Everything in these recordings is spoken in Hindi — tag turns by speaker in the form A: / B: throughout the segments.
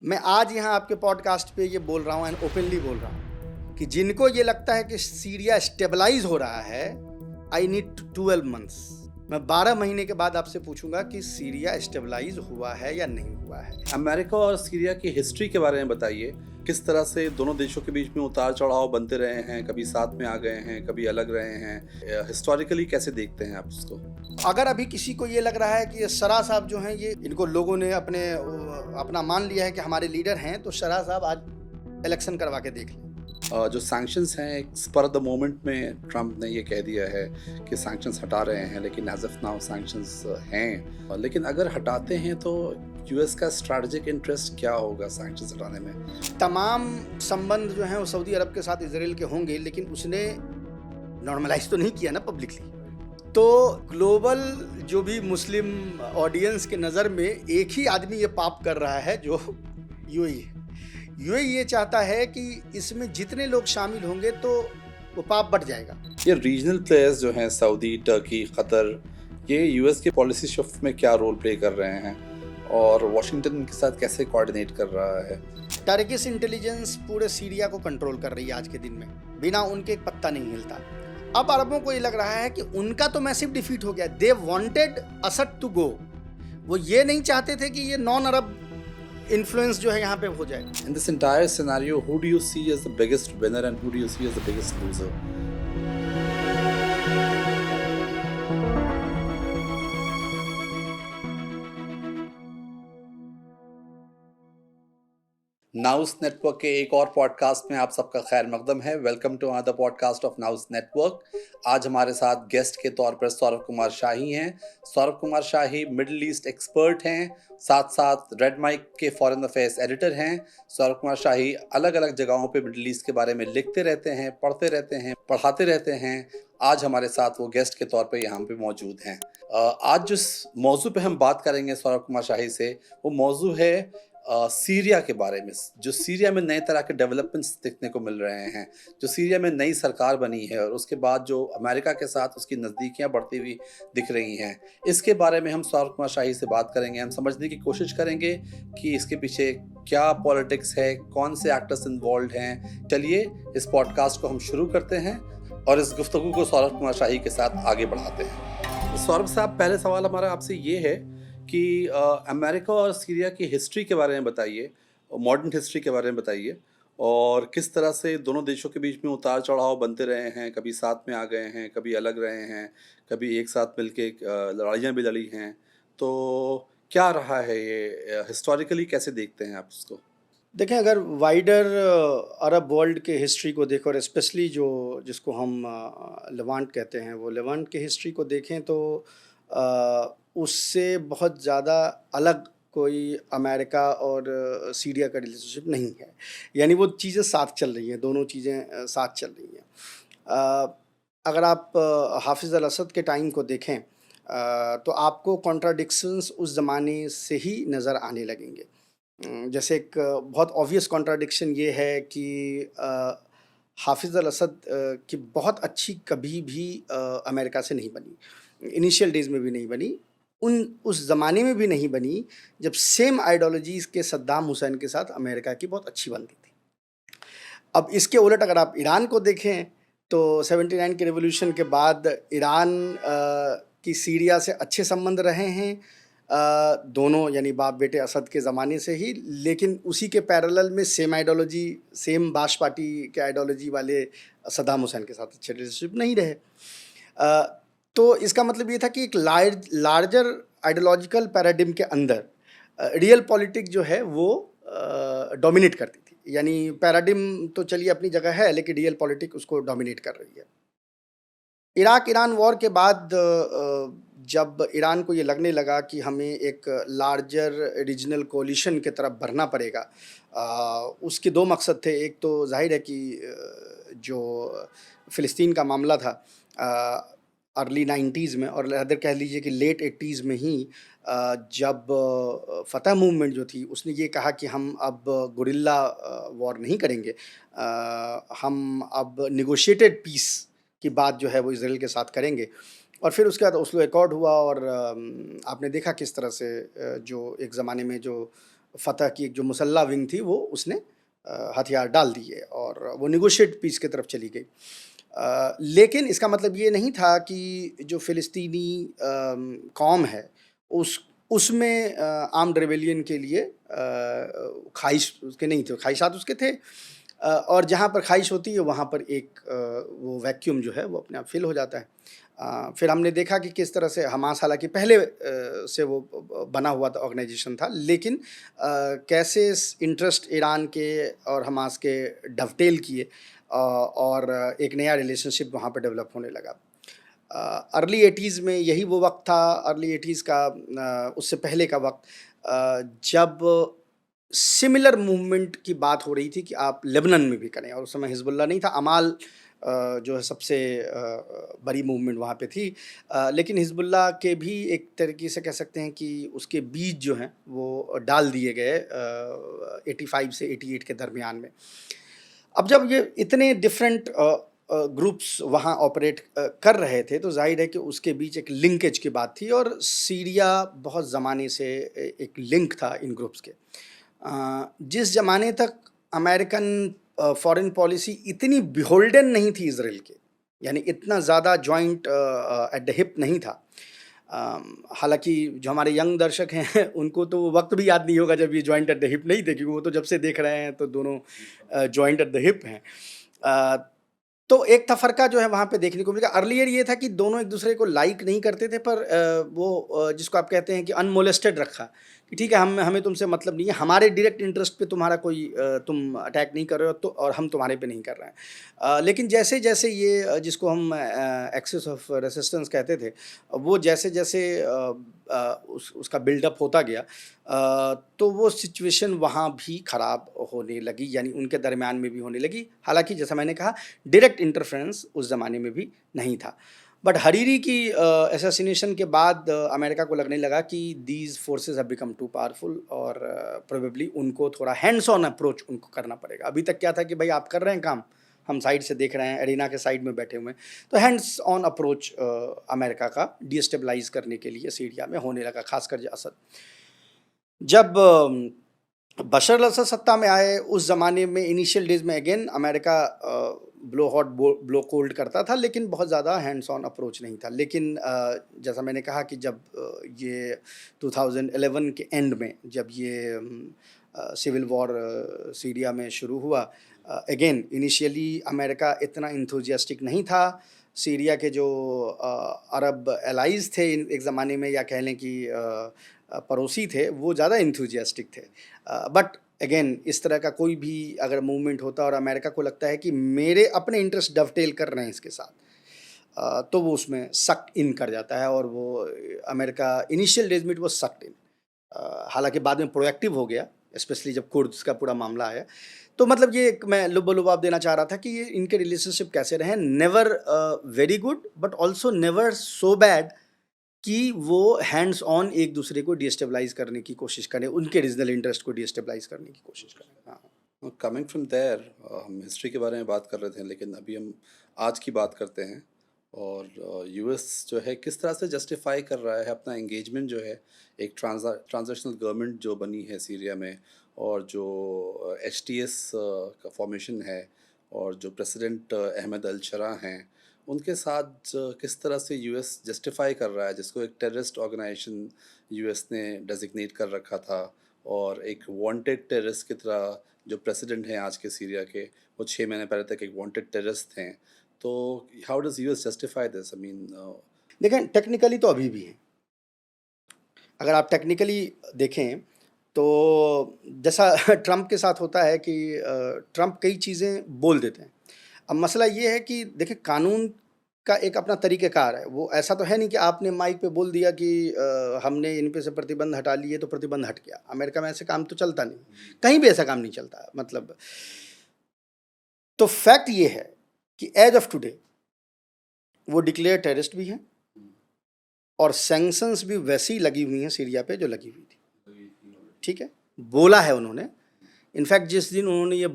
A: मैं आज यहाँ आपके पॉडकास्ट पे ये बोल रहा हूँ एंड ओपनली बोल रहा हूँ कि जिनको ये लगता है कि सीरिया स्टेबलाइज हो रहा है, आई नीड 12 मंथ्स। मैं 12 महीने के बाद आपसे पूछूंगा कि सीरिया स्टेबलाइज हुआ है या नहीं हुआ है।
B: अमेरिका और सीरिया की हिस्ट्री के बारे में बताइए। किस तरह से दोनों देशों के बीच में उतार चढ़ाव बनते रहे हैं, कभी साथ में आ गए हैं, कभी अलग रहे हैं। हिस्टोरिकली कैसे देखते हैं आप उसको?
A: अगर अभी किसी को ये लग रहा है कि ये शरा साहब जो हैं, ये इनको लोगों ने अपना मान लिया है कि हमारे लीडर हैं, तो शरा साहब आज इलेक्शन करवा के देख लें।
B: जो सैंक्शंस हैं, स्पर द मोमेंट में ट्रंप ने ये कह दिया है कि सैंक्शंस हटा रहे हैं, लेकिन एज ऑफ नाउ सैंक्शंस हैं। लेकिन अगर हटाते हैं तो यूएस का स्ट्रैटेजिक इंटरेस्ट क्या होगा सैंक्शंस हटाने में?
A: तमाम संबंध जो हैं वो सऊदी अरब के साथ इजराइल के होंगे, लेकिन उसने नॉर्मलाइज तो नहीं किया ना पब्लिकली। तो ग्लोबल जो भी मुस्लिम ऑडियंस के नज़र में एक ही आदमी ये पाप कर रहा है, जो यूएई है। यूएई ये चाहता है कि इसमें जितने लोग शामिल होंगे तो वो पाप बढ़ जाएगा।
B: ये रीजनल प्लेयर्स जो हैं, सऊदी, टर्की, कतर, ये यूएस के पॉलिसी शिफ्ट में क्या रोल प्ले कर रहे हैं और वाशिंगटन के साथ कैसे कोऑर्डिनेट कर रहा है?
A: टर्किश इंटेलिजेंस पूरे सीरिया को कंट्रोल कर रही है आज के दिन में, बिना उनके एक पत्ता नहीं हिलता। अब अरबों को ये लग रहा है कि उनका तो मैसिव डिफीट हो गया। They wanted Assad to go. वो ये नहीं चाहते थे कि ये नॉन अरब इन्फ्लुएंस जो है यहाँ पे हो जाए।
B: In this entire scenario, who do you see as the biggest winner and who do you see as the biggest loser? Knows network के एक और पॉडकास्ट में आप सबका खैर मकदम है। Welcome to another podcast of Nous Network. आज हमारे साथ गेस्ट के तौर पर सौरभ कुमार शाही हैं। Saurabh Kumar Shahi middle east expert हैं, साथ साथ रेड माइक के फॉरेन अफेयर्स एडिटर हैं। सौरभ कुमार शाही अलग अलग जगहों पे मिडिल ईस्ट के बारे में लिखते रहते हैं, पढ़ते रहते हैं, पढ़ाते रहते हैं। आज हमारे साथ वो गेस्ट के तौर पे यहाँ पे मौजूद हैं। आज जिस मौजू पे हम बात करेंगे सौरभ कुमार शाही से, वो मौजू है सीरिया के बारे में। जो सीरिया में नए तरह के डेवलपमेंट्स देखने को मिल रहे हैं, जो सीरिया में नई सरकार बनी है और उसके बाद जो अमेरिका के साथ उसकी नज़दीकियां बढ़ती हुई दिख रही हैं, इसके बारे में हम सौरभ कुमार शाही से बात करेंगे। हम समझने की कोशिश करेंगे कि इसके पीछे क्या पॉलिटिक्स है, कौन से एक्टर्स इन्वॉल्व हैं। चलिए इस पॉडकास्ट को हम शुरू करते हैं और इस गुफ्तगू को सौरभ कुमार शाही के साथ आगे बढ़ाते हैं। सौरभ साहब, पहले सवाल हमारा आपसे ये है कि अमेरिका और सीरिया की हिस्ट्री के बारे में बताइए, मॉडर्न हिस्ट्री के बारे में बताइए, और किस तरह से दोनों देशों के बीच में उतार चढ़ाव बनते रहे हैं, कभी साथ में आ गए हैं, कभी अलग रहे हैं, कभी एक साथ मिलके लड़ाइयाँ भी लड़ी हैं। तो क्या रहा है ये, हिस्टोरिकली कैसे देखते हैं आप उसको?
A: देखें, अगर वाइडर अरब वर्ल्ड के हिस्ट्री को देखें और स्पेशली जो जिसको हम लेवांट कहते हैं, वो लेवांट के हिस्ट्री को देखें तो उससे बहुत ज़्यादा अलग कोई अमेरिका और सीरिया का रिलेशनशिप नहीं है। यानी वो चीज़ें साथ चल रही हैं, दोनों चीज़ें साथ चल रही हैं। अगर आप हाफिज़ अल-असद के टाइम को देखें तो आपको कॉन्ट्राडिक्शंस उस ज़माने से ही नज़र आने लगेंगे। जैसे एक बहुत ऑब्वियस कॉन्ट्राडिक्शन ये है कि हाफिज़ अल-असद की बहुत अच्छी कभी भी अमेरिका से नहीं बनी, इनिशियल डेज़ में भी नहीं बनी, उस ज़माने में भी नहीं बनी जब सेम आइडियोलॉजीज़ के सद्दाम हुसैन के साथ अमेरिका की बहुत अच्छी बनती थी। अब इसके उलट अगर आप ईरान को देखें तो 79 के रिवॉल्यूशन के बाद ईरान की सीरिया से अच्छे संबंध रहे हैं, दोनों यानी बाप बेटे असद के ज़माने से ही। लेकिन उसी के पैरेलल में सेम आइडियोलॉजी, सेम बाश पार्टी के आइडियोलॉजी वाले सद्दाम हुसैन के साथ अच्छे रिलेशनशिप नहीं रहे। तो इसका मतलब ये था कि एक लार्जर आइडियोलॉजिकल पैराडिम के अंदर रियल पॉलिटिक्स जो है वो डोमिनेट करती थी। यानी पैराडिम तो चलिए अपनी जगह है, लेकिन रियल पॉलिटिक्स उसको डोमिनेट कर रही है। इराक ईरान वॉर के बाद जब ईरान को ये लगने लगा कि हमें एक लार्जर रीजनल कोलिशन की तरफ बढ़ना पड़ेगा, उसके दो मकसद थे। एक तो जाहिर है कि जो फ़िलिस्तीन का मामला था अर्ली 90s में, और अदर कह लीजिए कि लेट 80s में ही, जब फ़तह मूवमेंट जो थी उसने ये कहा कि हम अब गुरिल्ला वॉर नहीं करेंगे, हम अब नेगोशिएटेड पीस की बात जो है वो इजराइल के साथ करेंगे। और फिर उसके बाद ओस्लो एकॉर्ड हुआ और आपने देखा किस तरह से जो एक ज़माने में जो फ़तह की एक जो मुसल्ला विंग थी वो उसने हथियार डाल दिए और वो नेगोशिएट पीस की तरफ चली गई। लेकिन इसका मतलब ये नहीं था कि जो फ़िलिस्तीनी कौम है उस उसमें आर्म्ड रिबेलियन के लिए ख़्वाहिश उसके नहीं थे, ख़्वाहिशात उसके थे। और जहाँ पर ख़्वाहिश होती है वहाँ पर एक वो वैक्यूम जो है वो अपने आप फ़िल हो जाता है। फिर हमने देखा कि किस तरह से हमास हालाँकि पहले से वो बना हुआ था ऑर्गेनाइज़ेशन था, लेकिन कैसे स इंटरेस्ट ईरान के और हमास के डवटेल किए और एक नया रिलेशनशिप वहाँ पे डेवलप होने लगा। अर्ली 80s में यही वो वक़्त था, अर्ली 80s का उससे पहले का वक़्त जब सिमिलर मूवमेंट की बात हो रही थी कि आप लेबनान में भी करें और उस समय हिज़्बुल्लाह नहीं था, अमाल जो है सबसे बड़ी मूवमेंट वहाँ पे थी। लेकिन हिज़्बुल्लाह के भी एक तरीके से कह सकते हैं कि उसके बीज जो हैं वो डाल दिए गए 85 से 88 के दरमियान में। अब जब ये इतने डिफरेंट ग्रुप्स वहाँ ऑपरेट कर रहे थे तो ज़ाहिर है कि उसके बीच एक लिंकेज की बात थी और सीरिया बहुत ज़माने से एक लिंक था इन ग्रुप्स के। जिस ज़माने तक अमेरिकन फॉरेन पॉलिसी इतनी बिहोल्डन नहीं थी इज़राइल के, यानी इतना ज़्यादा जॉइंट एट द हिप नहीं था। हालाँकि जो हमारे यंग दर्शक हैं उनको तो वो वक़्त भी याद नहीं होगा जब ये जॉइंट एट द हिप नहीं थे, क्योंकि वो तो जब से देख रहे हैं तो दोनों जॉइंट एट द हिप हैं। अ, तो एक तफ़रक़ा जो है वहाँ पे देखने को मिलेगा। अर्लियर ये था कि दोनों एक-दूसरे को लाइक नहीं करते थे, पर वो जिसको आप कहते हैं कि अनमोलेस्टेड रखा, कि ठीक है, हमें तुमसे मतलब नहीं है, हमारे डायरेक्ट इंटरेस्ट पे तुम्हारा कोई तुम अटैक नहीं कर रहे हो तो और हम तुम्हारे पे नहीं कर रहे हैं। लेकिन जैसे-जैसे ये जिसको हम एक्सिस ऑफ रेसिस्टेंस कहते थे, वो जैसे-जैसे उसका बिल्डअप होता गया तो वो सिचुएशन वहाँ भी ख़राब होने लगी, यानी उनके दरमियान में भी होने लगी। हालाँकि जैसा मैंने कहा डायरेक्ट इंटरफेरेंस उस ज़माने में भी नहीं था। बट हरीरी की असैसिनेशन के बाद अमेरिका को लगने लगा कि these forces have become too powerful और प्रोबेबली उनको थोड़ा हैंड्स ऑन अप्रोच उनको करना पड़ेगा। अभी तक क्या था कि भाई आप कर रहे हैं काम, हम साइड से देख रहे हैं, एरिना के साइड में बैठे हुए हैं। तो हैंड्स ऑन अप्रोच अमेरिका का डिस्टेबलाइज़ करने के लिए सीरिया में होने लगा, ख़ासकर जो असद। जब बशर अल-असद सत्ता में आए उस ज़माने में इनिशियल डेज़ में again America blow hot blow cold करता था, लेकिन बहुत ज़्यादा हैंड्स ऑन अप्रोच नहीं था। लेकिन जैसा मैंने कहा कि जब ये 2011 के एंड में जब ये सिविल वॉर सीरिया में शुरू हुआ, अगेन इनिशियली अमेरिका इतना इंथुजियास्टिक नहीं था। सीरिया के जो अरब एलाइज़ थे एक ज़माने में, या कह लें कि पड़ोसी थे, वो ज़्यादा इंथुजियास्टिक थे। बट अगेन इस तरह का कोई भी अगर मूवमेंट होता और अमेरिका को लगता है कि मेरे अपने इंटरेस्ट डवटेल कर रहे हैं इसके साथ, तो वो उसमें सक इन कर जाता है और वो अमेरिका इनिशियल डेज में इट वाज सक्ड इन। हालांकि बाद में प्रोएक्टिव हो गया, स्पेशली जब कुर्द्स का पूरा मामला आया। तो मतलब ये एक मैं लुब-लुबाब देना चाह रहा था कि ये इनके रिलेशनशिप कैसे रहे, never very good but also never so bad कि वो हैंड्स ऑन एक दूसरे को डिस्टेबलाइज करने की कोशिश करें, उनके रीजनल इंटरेस्ट को डिस्टेबलाइज करने की कोशिश करें। हाँ।
B: कमिंग फ्रॉम देयर हम हिस्ट्री के बारे में बात कर रहे थे, लेकिन अभी हम आज की बात करते हैं। और यूएस जो है किस तरह से जस्टिफाई कर रहा है अपना एंगेजमेंट जो है एक ट्रांजिशनल गवर्नमेंट जो बनी है सीरिया में, और जो एचटीएस का फॉर्मेशन है, और जो प्रेसिडेंट अहमद अल शरा हैं, उनके साथ किस तरह से यूएस जस्टिफाई कर रहा है, जिसको एक टेररिस्ट ऑर्गेनाइजेशन यूएस ने डेजिग्नेट कर रखा था, और एक वांटेड टेररिस्ट की तरह जो प्रेसिडेंट हैं आज के सीरिया के, वो 6 महीने पहले तक एक वांटेड टेररिस्ट थे। तो how does US justify this? I mean
A: देखें, टेक्निकली तो अभी भी है। अगर आप टेक्निकली देखें तो जैसा ट्रंप के साथ होता है कि ट्रंप कई चीज़ें बोल देते हैं। अब मसला ये है कि देखिए, कानून का एक अपना तरीक़ेकार है। वो ऐसा तो है नहीं कि आपने माइक पे बोल दिया कि हमने इन पे से प्रतिबंध हटा लिए तो प्रतिबंध हट गया। अमेरिका में ऐसे काम तो चलता नहीं, कहीं भी ऐसा काम नहीं चलता। मतलब तो फैक्ट ये है कि एज ऑफ टुडे वो डिक्लेयर टेररिस्ट भी हैं और सैंक्शंस भी वैसी ही लगी हुई हैं सीरिया पे जो लगी हुई थी। ठीक है, बोला है उन्होंने। इनफैक्ट जिस दिन उन्होंने ये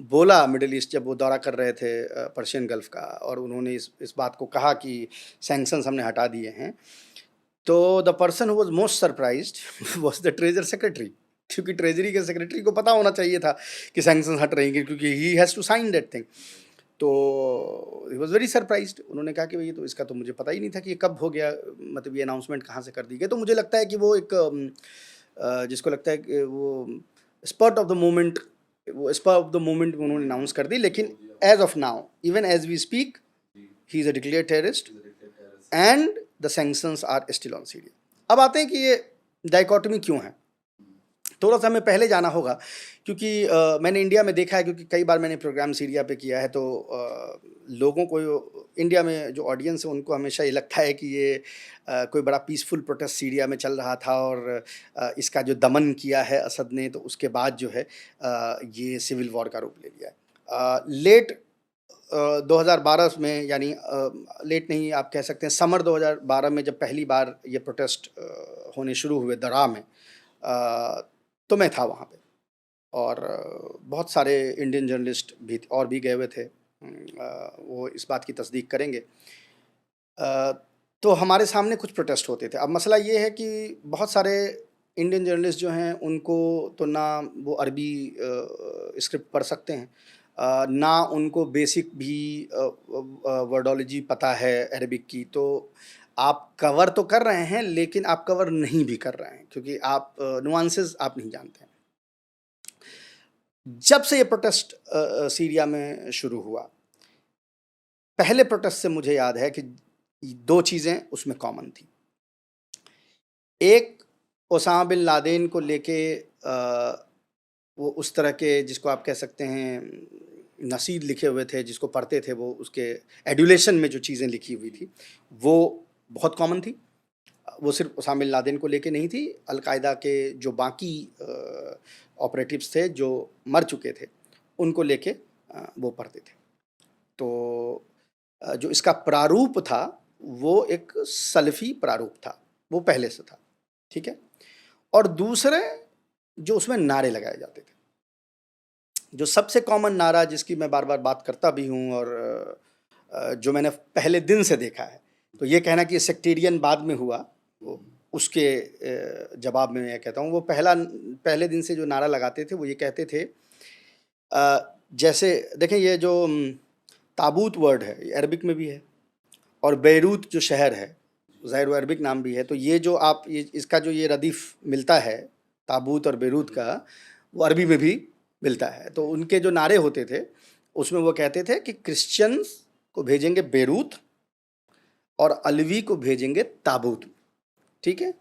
A: बोला मिडल ईस्ट, जब वो दौरा कर रहे थे पर्शियन गल्फ का, और उन्होंने इस बात को कहा कि सैंक्शंस हमने हटा दिए हैं, तो the person who was most surprised was the treasure secretary. क्योंकि ट्रेजरी के सेक्रेटरी को पता होना चाहिए था कि सैंक्शंस हट रहेंगे, क्योंकि he has to sign that thing. तो ही वॉज वेरी सरप्राइज्ड। उन्होंने कहा कि भाई तो इसका तो मुझे पता ही नहीं था कि ये कब हो गया, मतलब ये अनाउंसमेंट कहाँ से कर दी गई। तो मुझे लगता है कि वो एक जिसको लगता है कि वो स्पॉट ऑफ द मोमेंट, वो स्पॉट ऑफ द मोमेंट उन्होंने अनाउंस कर दी। लेकिन as of now, even as we speak, he is a declared terrorist and the sanctions are still on Syria. अब आते हैं कि ये डाइकोटमी क्यों है। थोड़ा सा हमें पहले जाना होगा, क्योंकि मैंने इंडिया में देखा है, क्योंकि कई बार मैंने प्रोग्राम सीरिया पे किया है, तो लोगों को इंडिया में जो ऑडियंस है उनको हमेशा ये लगता है कि ये कोई बड़ा पीसफुल प्रोटेस्ट सीरिया में चल रहा था और इसका जो दमन किया है असद ने, तो उसके बाद जो है ये सिविल वॉर का रूप ले लिया है। लेट 2012 में, यानी लेट नहीं आप कह सकते हैं, समर 2012 में जब पहली बार ये प्रोटेस्ट होने शुरू हुए दरा में, तो मैं था वहाँ पे, और बहुत सारे इंडियन जर्नलिस्ट भी और भी गए हुए थे। वो इस बात की तस्दीक करेंगे। तो हमारे सामने कुछ प्रोटेस्ट होते थे। अब मसला ये है कि बहुत सारे इंडियन जर्नलिस्ट जो हैं उनको तो ना वो अरबी स्क्रिप्ट पढ़ सकते हैं, ना उनको बेसिक भी वर्डोलॉजी पता है अरबिक की। तो आप कवर तो कर रहे हैं, लेकिन आप कवर नहीं भी कर रहे हैं, क्योंकि आप नुआंसेस आप नहीं जानते हैं। जब से ये प्रोटेस्ट सीरिया में शुरू हुआ, पहले प्रोटेस्ट से मुझे याद है कि दो चीज़ें उसमें कॉमन थी। एक, ओसामा बिन लादेन को लेके वो उस तरह के, जिसको आप कह सकते हैं नसीद लिखे हुए थे, जिसको पढ़ते थे वो, उसके एडुलेशन में जो चीज़ें लिखी हुई थी वो बहुत कॉमन थी। वो सिर्फ ओसामा बिन लादेन को लेके नहीं थी, अलकायदा के जो बाकी ऑपरेटिव्स थे जो मर चुके थे उनको लेके वो पढ़ते थे। तो जो इसका प्रारूप था वो एक सलफ़ी प्रारूप था, वो पहले से था, ठीक है। और दूसरे जो उसमें नारे लगाए जाते थे, जो सबसे कॉमन नारा जिसकी मैं बार बार बात करता भी हूँ और जो मैंने पहले दिन से देखा है, तो ये कहना कि सेक्टेरियन बाद में हुआ, वो उसके जवाब में मैं कहता हूँ, वो पहले दिन से जो नारा लगाते थे वो ये कहते थे, जैसे देखें ये जो ताबूत वर्ड है, ये अरबिक में भी है, और बेरूत जो शहर है, ज़ाहिर वो अरबिक नाम भी है। तो ये जो आप ये इसका जो ये रदीफ़ मिलता है ताबूत और बेरूत का, वो अरबी में भी मिलता है। तो उनके जो नारे होते थे उसमें वो कहते थे कि क्रिश्चियंस को भेजेंगे बेरूत और अलवी को भेजेंगे ताबूत, ठीक है।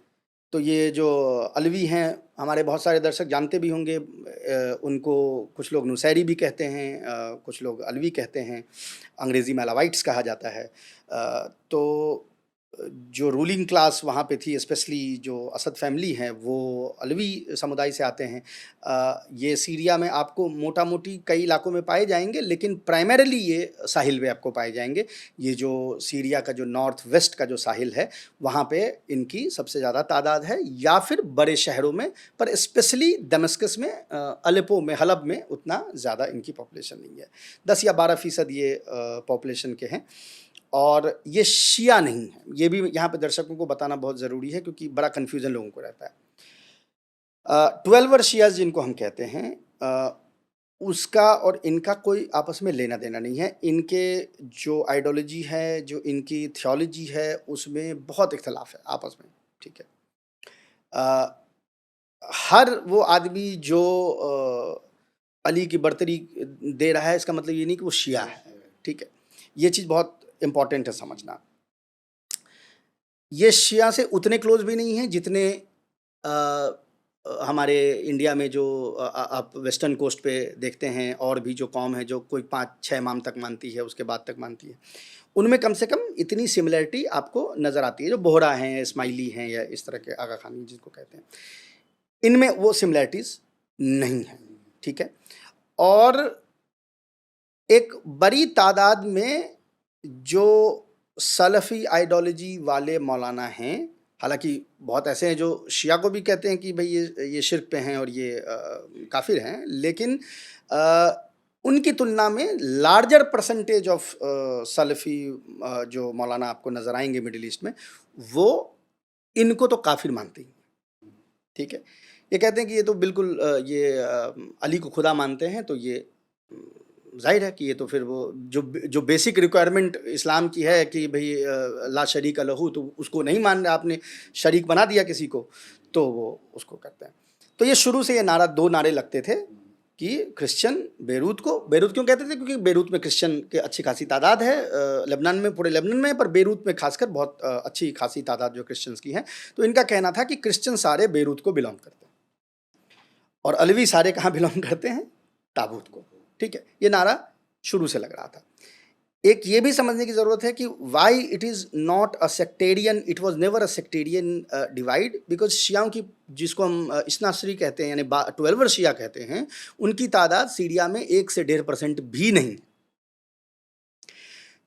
A: तो ये जो अलवी हैं, हमारे बहुत सारे दर्शक जानते भी होंगे, उनको कुछ लोग नुसैरी भी कहते हैं, कुछ लोग अलवी कहते हैं, अंग्रेज़ी में अलावाइट्स कहा जाता है। तो जो रूलिंग क्लास वहाँ पे थी, स्पेशली जो असद फैमिली हैं, वो अलवी समुदाय से आते हैं। ये सीरिया में आपको मोटा मोटी कई इलाकों में पाए जाएंगे, लेकिन प्राइमरीली ये साहिल पे आपको पाए जाएंगे। ये जो सीरिया का जो नॉर्थ वेस्ट का जो साहिल है, वहाँ पे इनकी सबसे ज़्यादा तादाद है, या फिर बड़े शहरों में, पर स्पेशली दमस्कस में, अलेप्पो में, हलब में उतना ज़्यादा इनकी पॉपुलेशन नहीं है। 10 या 12% ये पॉपुलेशन के हैं। और ये शिया नहीं है, ये भी यहाँ पे दर्शकों को बताना बहुत ज़रूरी है, क्योंकि बड़ा कन्फ्यूज़न लोगों को रहता है। 12 शियाज़ जिनको हम कहते हैं, उसका और इनका कोई आपस में लेना देना नहीं है। इनके जो आइडियोलॉजी है, जो इनकी थियोलॉजी है, उसमें बहुत इख्तलाफ है आपस में, ठीक है। हर वो आदमी जो अली की बरतरी दे रहा है, इसका मतलब ये नहीं कि वो शिया है, ठीक है। ये चीज़ बहुत इम्पॉर्टेंट है समझना। ये शिया से उतने क्लोज भी नहीं हैं जितने हमारे इंडिया में जो आप वेस्टर्न कोस्ट पे देखते हैं, और भी जो कौम है जो कोई 5-6 इमाम तक मानती है, उसके बाद तक मानती है, उनमें कम से कम इतनी सिमिलरिटी आपको नज़र आती है। जो बोहरा हैं, इस्माइली हैं, या इस तरह के आगा खानी जिसको कहते हैं, इनमें वो सिमिलरिटीज़ नहीं है, ठीक है। और एक बड़ी तादाद में जो सलफ़ी आइडियोलॉजी वाले मौलाना हैं, हालांकि बहुत ऐसे हैं जो शिया को भी कहते हैं कि भाई ये शिर्क पे हैं और ये काफिर हैं, लेकिन उनकी तुलना में लार्जर परसेंटेज ऑफ सलफ़ी जो मौलाना आपको नज़र आएंगे मिडिल ईस्ट में, वो इनको तो काफिर मानते हैं, ठीक है। ये कहते हैं कि ये तो बिल्कुल अली को खुदा मानते हैं, तो ये ज़ाहिर है कि ये तो फिर वो जो बेसिक रिक्वायरमेंट इस्लाम की है कि भई ला शरीक लहू, तो उसको नहीं मान रहे, आपने शरीक बना दिया किसी को, तो वो उसको करते हैं। तो ये शुरू से ये नारा 2 नारे लगते थे कि क्रिश्चियन बेरूत क्यों कहते थे? क्योंकि बेरूत में क्रिश्चियन की अच्छी खासी तादाद है, लेबनान में, पूरे लेबनान में, पर बेरूत में खासकर बहुत अच्छी खासी तादाद जो क्रिश्चियंस की है। तो इनका कहना था कि क्रिश्चियन सारे बेरूत को बिलोंग करते हैं और अलवी सारे कहाँ बिलोंग करते हैं? ताबूत को। ठीक है, ये नारा शुरू से लग रहा था। एक ये भी समझने की ज़रूरत है कि why it is not a sectarian, it was never a sectarian divide, because शियाओं की, जिसको हम इस्नासरी कहते हैं, यानी 12वीं शिया कहते हैं, उनकी तादाद सीरिया में 1 से 1.5% भी नहीं।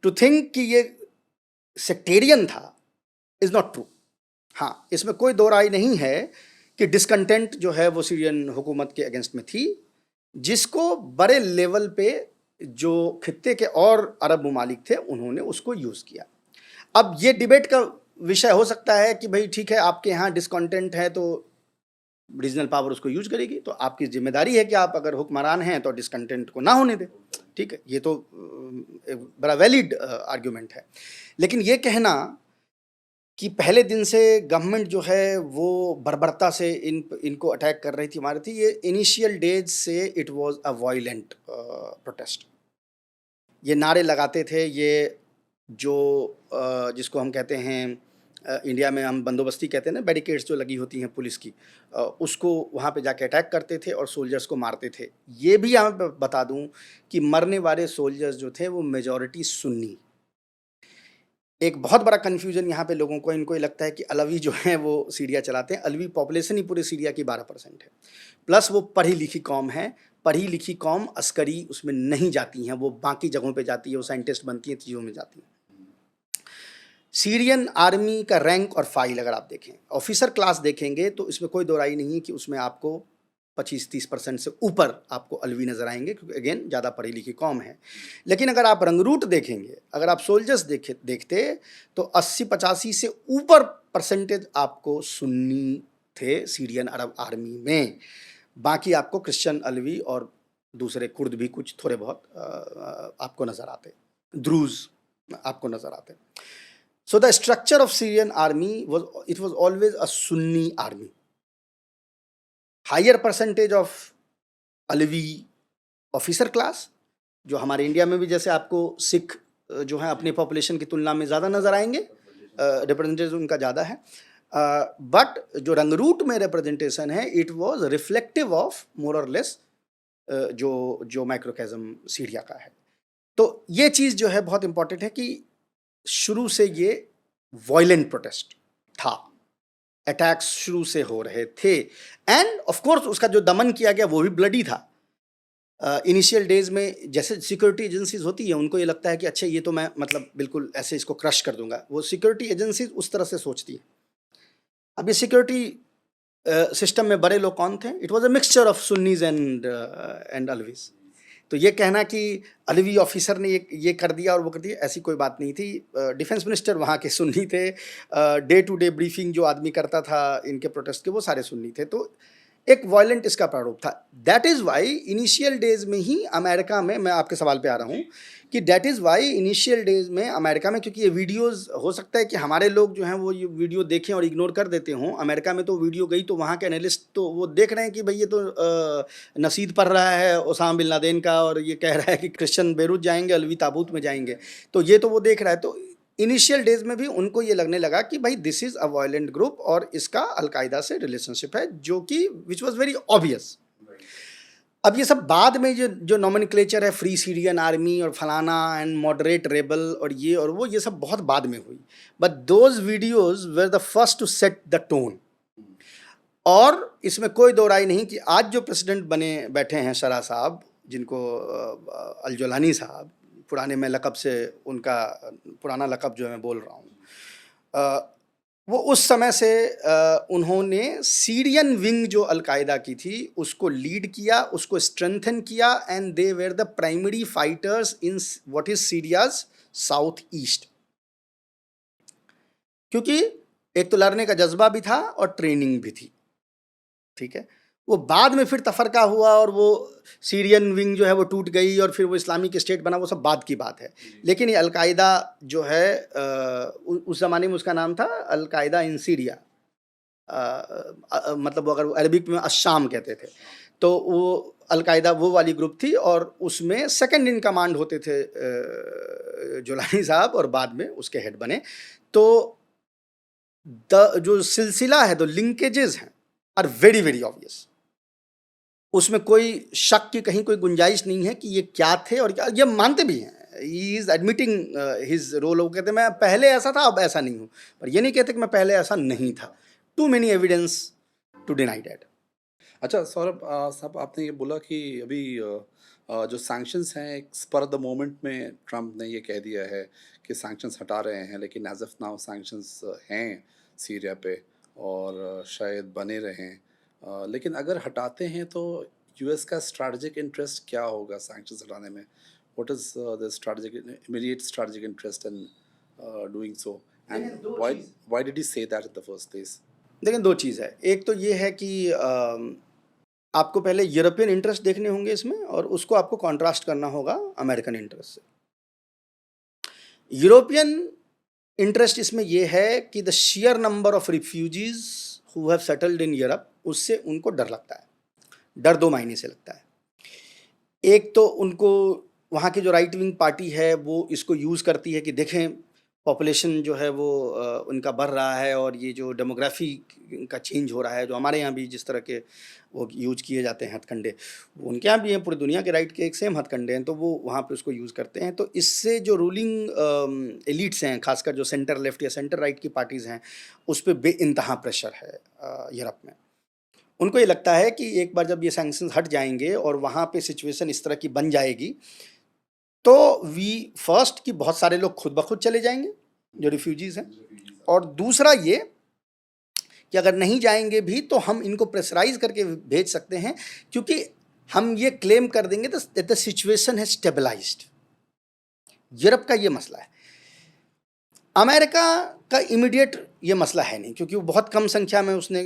A: टू थिंक कि ये सेक्टेरियन था इज़ नॉट ट्रू। हाँ, इसमें कोई दो राय नहीं है कि डिसकंटेंट जो है वो सीरियन हुकूमत के अगेंस्ट में थी, जिसको बड़े लेवल पे जो खित्ते के और अरब ममालिक थे उन्होंने उसको यूज़ किया। अब ये डिबेट का विषय हो सकता है कि भाई ठीक है, आपके यहाँ डिसकंटेंट है तो रीजनल पावर उसको यूज करेगी, तो आपकी जिम्मेदारी है कि आप अगर हुक्मरान हैं तो डिसकंटेंट को ना होने दें। ठीक है, ये तो एक बड़ा वैलिड आर्ग्यूमेंट है। लेकिन ये कहना कि पहले दिन से गवर्नमेंट जो है वो बर्बरता से इनको अटैक कर रही थी, ये इनिशियल डेज से it was a violent protest. ये नारे लगाते थे, ये जो जिसको हम कहते हैं इंडिया में हम बंदोबस्ती कहते हैं ना, बैरिकेड्स जो लगी होती हैं पुलिस की, उसको वहाँ पे जाके अटैक करते थे और सोल्जर्स को मारते थे। ये भी यहाँ पे बता दूँ कि मरने वाले सोल्जर्स जो थे वो मेजॉरिटी सुन्नी। एक बहुत बड़ा कन्फ्यूजन यहाँ पे लोगों को, इनको ये लगता है कि अलवी जो हैं वो सीरिया चलाते हैं। अलवी पॉपुलेशन ही पूरे सीरिया की 12% है, प्लस वो पढ़ी लिखी कौम है। पढ़ी लिखी कौम अस्करी उसमें नहीं जाती हैं, वो बाकी जगहों पे जाती है, वो साइंटिस्ट बनती हैं, चीज़ों में जाती हैं। सीरियन आर्मी का रैंक और फाइल अगर आप देखें, ऑफिसर क्लास देखेंगे, तो इसमें कोई दो राय नहीं है कि उसमें आपको 25-30% से ऊपर आपको अलवी नज़र आएंगे, क्योंकि अगेन ज़्यादा पढ़ी लिखी कौम है। लेकिन अगर आप रंगरूट देखेंगे, अगर आप सोल्जर्स देखते तो 80-85 से ऊपर परसेंटेज आपको सुन्नी थे सीरियन अरब आर्मी में। बाकी आपको क्रिश्चियन, अलवी और दूसरे कुर्द भी कुछ थोड़े बहुत आपको नज़र आते, द्रूज आपको नज़र आते। So the structure of Syrian army was always a Sunni army. Higher percentage of Alevi officer class, जो हमारे इंडिया में भी जैसे आपको सिख जो है अपनी पॉपुलेशन की तुलना में ज़्यादा नज़र आएंगे, रिप्रेजेंटेशन उनका ज़्यादा है, बट जो रंगरूट में रिप्रेजेंटेशन है it was reflective of more और लेस जो माइक्रोकैज़म सीरिया का है। तो ये चीज़ जो है बहुत इंपॉर्टेंट है कि शुरू से ये वायलेंट प्रोटेस्ट था, अटैक्स शुरू से हो रहे थे, एंड ऑफ कोर्स उसका जो दमन किया गया वो भी ब्लडी था। इनिशियल डेज में जैसे सिक्योरिटी एजेंसीज होती है, उनको ये लगता है कि अच्छा ये तो मैं मतलब बिल्कुल ऐसे इसको क्रश कर दूंगा, वो सिक्योरिटी एजेंसीज उस तरह से सोचती है। अब ये सिक्योरिटी सिस्टम में बड़े लोग कौन थे? It was a mixture of Sunnis and Alawis. तो ये कहना कि अलवी ऑफिसर ने ये कर दिया और वो कर दिया, ऐसी कोई बात नहीं थी। डिफेंस मिनिस्टर वहाँ के सुन्नी थे, डे टू डे ब्रीफिंग जो आदमी करता था इनके प्रोटेस्ट के, वो सारे सुन्नी थे। तो एक वायलेंट इसका प्रारूप था। That is why initial days में ही अमेरिका में, मैं आपके सवाल पे आ रहा हूँ कि that is why initial days में अमेरिका में, क्योंकि ये वीडियोस हो सकता है कि हमारे लोग जो हैं वो ये वीडियो देखें और इग्नोर कर देते हों, अमेरिका में तो वीडियो गई तो वहाँ के एनालिस्ट तो वो देख रहे हैं कि भाई ये तो नसीद पढ़ रहा है ओसामा बिन लादेन का, और ये कह रहा है कि क्रिश्चियन बेरूत जाएंगे, अलवी ताबूत में जाएंगे, तो ये तो वो देख रहा है। तो इनिशियल डेज में भी उनको ये लगने लगा कि भाई this is a violent group और इसका अलकायदा से रिलेशनशिप है, जो कि विच वॉज वेरी ऑब्वियस। अब ये सब बाद में जो नॉमेनक्लेचर है, फ्री सीरियन आर्मी और फलाना एंड मॉडरेट रेबल और ये सब बहुत बाद में हुई, but those videos were the first to set the tone. और इसमें कोई दो राय नहीं कि आज जो प्रेसिडेंट बने बैठे हैं शरा साहब, जिनको अल-जुलानी साहब, पुराने में लक़ब से उनका पुराना लक़ब जो मैं बोल रहा हूँ, वो उस समय से उन्होंने सीरियन विंग जो अलकायदा की थी उसको लीड किया, उसको स्ट्रेंथन किया, and they were the primary fighters in what is Syria's south east. क्योंकि एक तो लड़ने का जज्बा भी था और ट्रेनिंग भी थी। ठीक है। वो बाद में फिर तफरका हुआ और वो सीरियन विंग जो है वो टूट गई और फिर वो इस्लामिक स्टेट बना, वो सब बाद की बात है। लेकिन ये अलकायदा जो है उस ज़माने में उसका नाम था अलकायदा इन सीरिया, मतलब अगर वो अरबिक में अशाम कहते थे, तो वो अलकायदा वो वाली ग्रुप थी और उसमें सेकंड इन कमांड होते थे जुलानी साहब और बाद में उसके हेड बने। तो जो सिलसिला है, जो लिंकेजेस हैं, आर वेरी वेरी ऑब्वियस। उसमें कोई शक की कहीं कोई गुंजाइश नहीं है कि ये क्या थे और क्या, ये मानते भी हैं। He is admitting his role. वो कहते मैं पहले ऐसा था, अब ऐसा नहीं हूँ, पर ये नहीं कहते कि मैं पहले ऐसा नहीं था। Too many evidence to deny that.
B: अच्छा सौरभ साहब, आपने ये बोला कि अभी जो सैंक्शंस हैं, एक स्पर ऑफ द मोमेंट में ट्रम्प ने ये कह दिया है कि सैंक्शंस हटा रहे हैं, लेकिन एज ऑफ नाउ सैंक्शंस हैं सीरिया पे और शायद बने रहें। लेकिन अगर हटाते हैं तो यूएस का स्ट्रैटेजिक इंटरेस्ट क्या होगा सैंक्शंस हटाने में? What is the strategic immediate strategic interest in doing so, and why did he say that in the first place?
A: लेकिन दो चीज़ है। एक तो ये है कि आपको पहले यूरोपियन इंटरेस्ट देखने होंगे इसमें और उसको आपको कॉन्ट्रास्ट करना होगा अमेरिकन इंटरेस्ट से। यूरोपियन इंटरेस्ट इसमें ये है कि the sheer number of refugees who have settled in Europe, उससे उनको डर लगता है। डर दो मायने से लगता है। एक तो उनको वहाँ की जो राइट विंग पार्टी है वो इसको यूज़ करती है कि देखें पॉपुलेशन जो है वो उनका बढ़ रहा है और ये जो डेमोग्राफी का चेंज हो रहा है, जो हमारे यहाँ भी जिस तरह के वो यूज किए जाते हैं हथकंडे, वो उनके यहाँ भी हैं। पूरी दुनिया के राइट के एक सेम हथकंडे हैं, तो वो वहाँ पे उसको यूज़ करते हैं। तो इससे जो रूलिंग एलिट्स हैं, खासकर जो सेंटर लेफ्ट या सेंटर राइट की पार्टीज़ हैं, उस पर बेइंतहा प्रेशर है यूरोप में। उनको ये लगता है कि एक बार जब ये सैंक्शंस हट जाएंगे और वहाँ पे सिचुएशन इस तरह की बन जाएगी, तो फर्स्ट कि बहुत सारे लोग खुद ब खुद चले जाएंगे जो रिफ्यूजीज़ हैं, और दूसरा ये कि अगर नहीं जाएंगे भी तो हम इनको प्रेशराइज करके भेज सकते हैं, क्योंकि हम ये क्लेम कर देंगे द सिचुएशन है स्टेबलाइज्ड। यूरोप का ये मसला है। अमेरिका का इमीडिएट ये मसला है नहीं, क्योंकि वो बहुत कम संख्या में उसने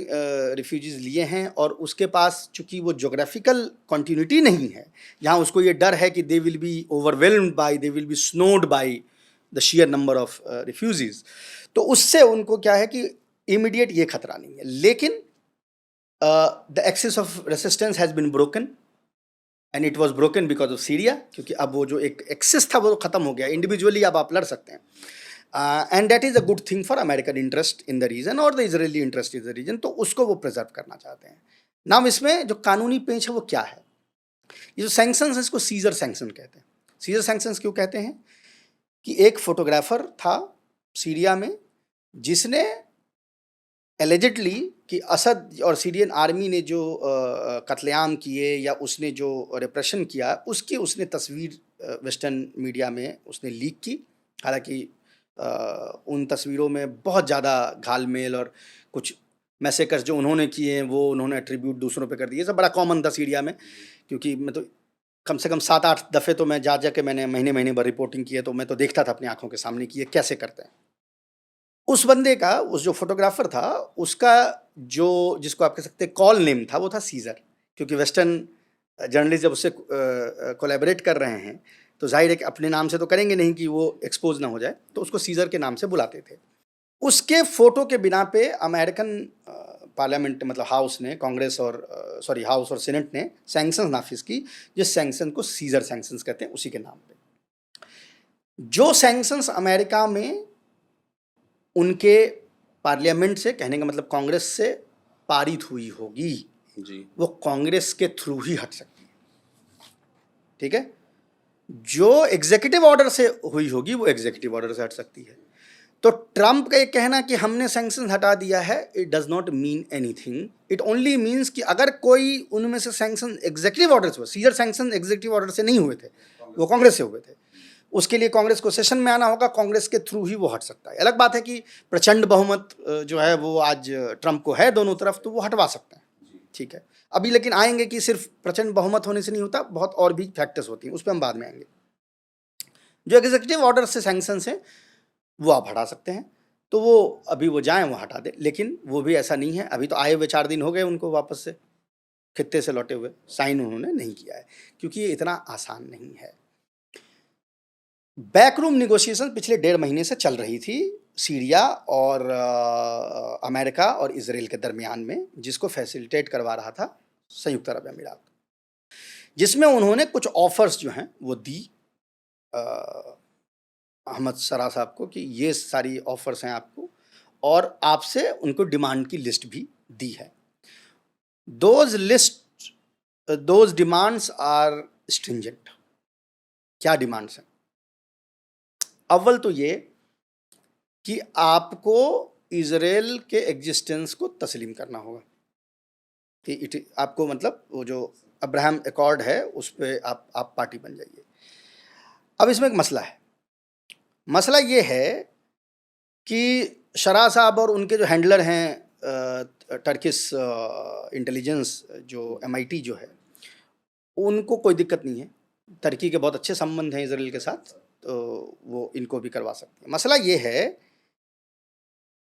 A: रिफ्यूजीज़ लिए हैं और उसके पास चूँकि वो जोग्राफिकल कॉन्टिन्यूटी नहीं है, जहाँ उसको ये डर है कि they will be overwhelmed by, they will be snowed by the sheer number of refugees. तो उससे उनको क्या है कि इमीडिएट ये खतरा नहीं है। लेकिन the axis of resistance has been broken and it was broken because of Syria, क्योंकि अब वो जो एक एक्सिस था वो ख़त्म हो गया। इंडिविजुअली अब आप लड़ सकते हैं, and that is a good thing for American interest in the region और the Israeli interest in the region. तो उसको वो प्रिजर्व करना चाहते हैं। नाम इसमें जो कानूनी पेंच है वो क्या है? ये जो सैंक्शंस है इसको सीजर सैंक्शन कहते हैं। सीजर सैंक्शंस क्यों कहते हैं? कि एक फोटोग्राफर था सीरिया में जिसने एलिजिडली कि असद और सीरियन आर्मी ने जो कत्लेआम किए या उसने जो रिप्रेशन किया, उसकी उसने तस्वीर वेस्टर्न मीडिया में उसने लीक की। हालांकि उन तस्वीरों में बहुत ज़्यादा घालमेल और कुछ मैसेकर्स जो उन्होंने किए हैं वो उन्होंने एट्रीब्यूट दूसरों पे कर दिए। सब बड़ा कॉमन था सीरिया में, क्योंकि मैं तो कम से कम 7-8 दफ़े तो मैं जा के मैंने महीने महीने भर रिपोर्टिंग की है, तो मैं तो देखता था अपनी आंखों के सामने कि ये कैसे करते हैं। उस बंदे का, उस जो फोटोग्राफर था, उसका जो जिसको आप कह सकते हैं कॉल नेम था, वो था सीजर। क्योंकि वेस्टर्न जर्नलिस्ट जब उससे कोलैबोरेट कर रहे हैं तो जाहिर है कि अपने नाम से तो करेंगे नहीं कि वो एक्सपोज ना हो जाए, तो उसको सीजर के नाम से बुलाते थे। उसके फोटो के बिना पे अमेरिकन पार्लियामेंट मतलब हाउस ने, कांग्रेस और हाउस और सीनेट ने सैंक्शंस नाफिज की, जिस सैंक्शन को सीजर सैंक्शंस कहते हैं, उसी के नाम पे। जो सैंक्शंस अमेरिका में उनके पार्लियामेंट से, कहने का मतलब कांग्रेस से पारित हुई होगी
B: जी,
A: वो कांग्रेस के थ्रू ही हट सकती है। ठीक है? जो एग्जीक्यूटिव ऑर्डर से हुई होगी वो एग्जीक्यूटिव ऑर्डर से हट सकती है। तो ट्रंप का ये कहना कि हमने सैंक्शन हटा दिया है, it does not mean anything. It only means कि अगर कोई उनमें से सैंक्शन एग्जीक्यूटिव ऑर्डर से हुआ, सीजर सैंक्शन एग्जीक्यूटिव ऑर्डर से नहीं हुए थे, वो कांग्रेस से हुए थे, उसके लिए कांग्रेस को सेशन में आना होगा, कांग्रेस के थ्रू ही वो हट सकता है। अलग बात है कि प्रचंड बहुमत जो है वो आज ट्रंप को है दोनों तरफ, तो वो हटवा सकते हैं। ठीक है, अभी लेकिन आएंगे कि सिर्फ प्रचंड बहुमत होने से नहीं होता, बहुत और भी फैक्टर्स होती हैं, उस पर हम बाद में आएंगे। जो एग्जीक्यूटिव ऑर्डर से सैंक्शंस हैं वो आप हटा सकते हैं। तो वो अभी वो जाएं, वो हटा दें, लेकिन वो भी ऐसा नहीं है। अभी तो आए हुए 4 दिन हो गए उनको वापस से खित्ते से लौटे हुए, साइन उन्होंने नहीं किया है, क्योंकि ये इतना आसान नहीं है। बैकरूम निगोशिएशन पिछले 1.5 महीने से चल रही थी सीरिया और अमेरिका और इसराइल के दरमियान में, जिसको फैसिलिटेट करवा रहा था संयुक्त अरब अमीरात, जिसमें उन्होंने कुछ ऑफर्स जो हैं वो दी अहमद शरा साहब को कि ये सारी ऑफर्स हैं आपको, और आपसे उनको डिमांड की लिस्ट भी दी है। Those demands are stringent. क्या डिमांड्स हैं? अव्वल तो ये कि आपको इजराइल के एग्जिस्टेंस को तस्लीम करना होगा कि आपको, मतलब वो जो अब्राहम अकॉर्ड है उस पे आप पार्टी बन जाइए। अब इसमें एक मसला है। मसला ये है कि शरा साहब और उनके जो हैंडलर हैं टर्किश इंटेलिजेंस जो MIT जो है, उनको कोई दिक्कत नहीं है। तुर्की के बहुत अच्छे संबंध हैं इसराइल के साथ, तो वो इनको भी करवा सकते हैं। मसला ये है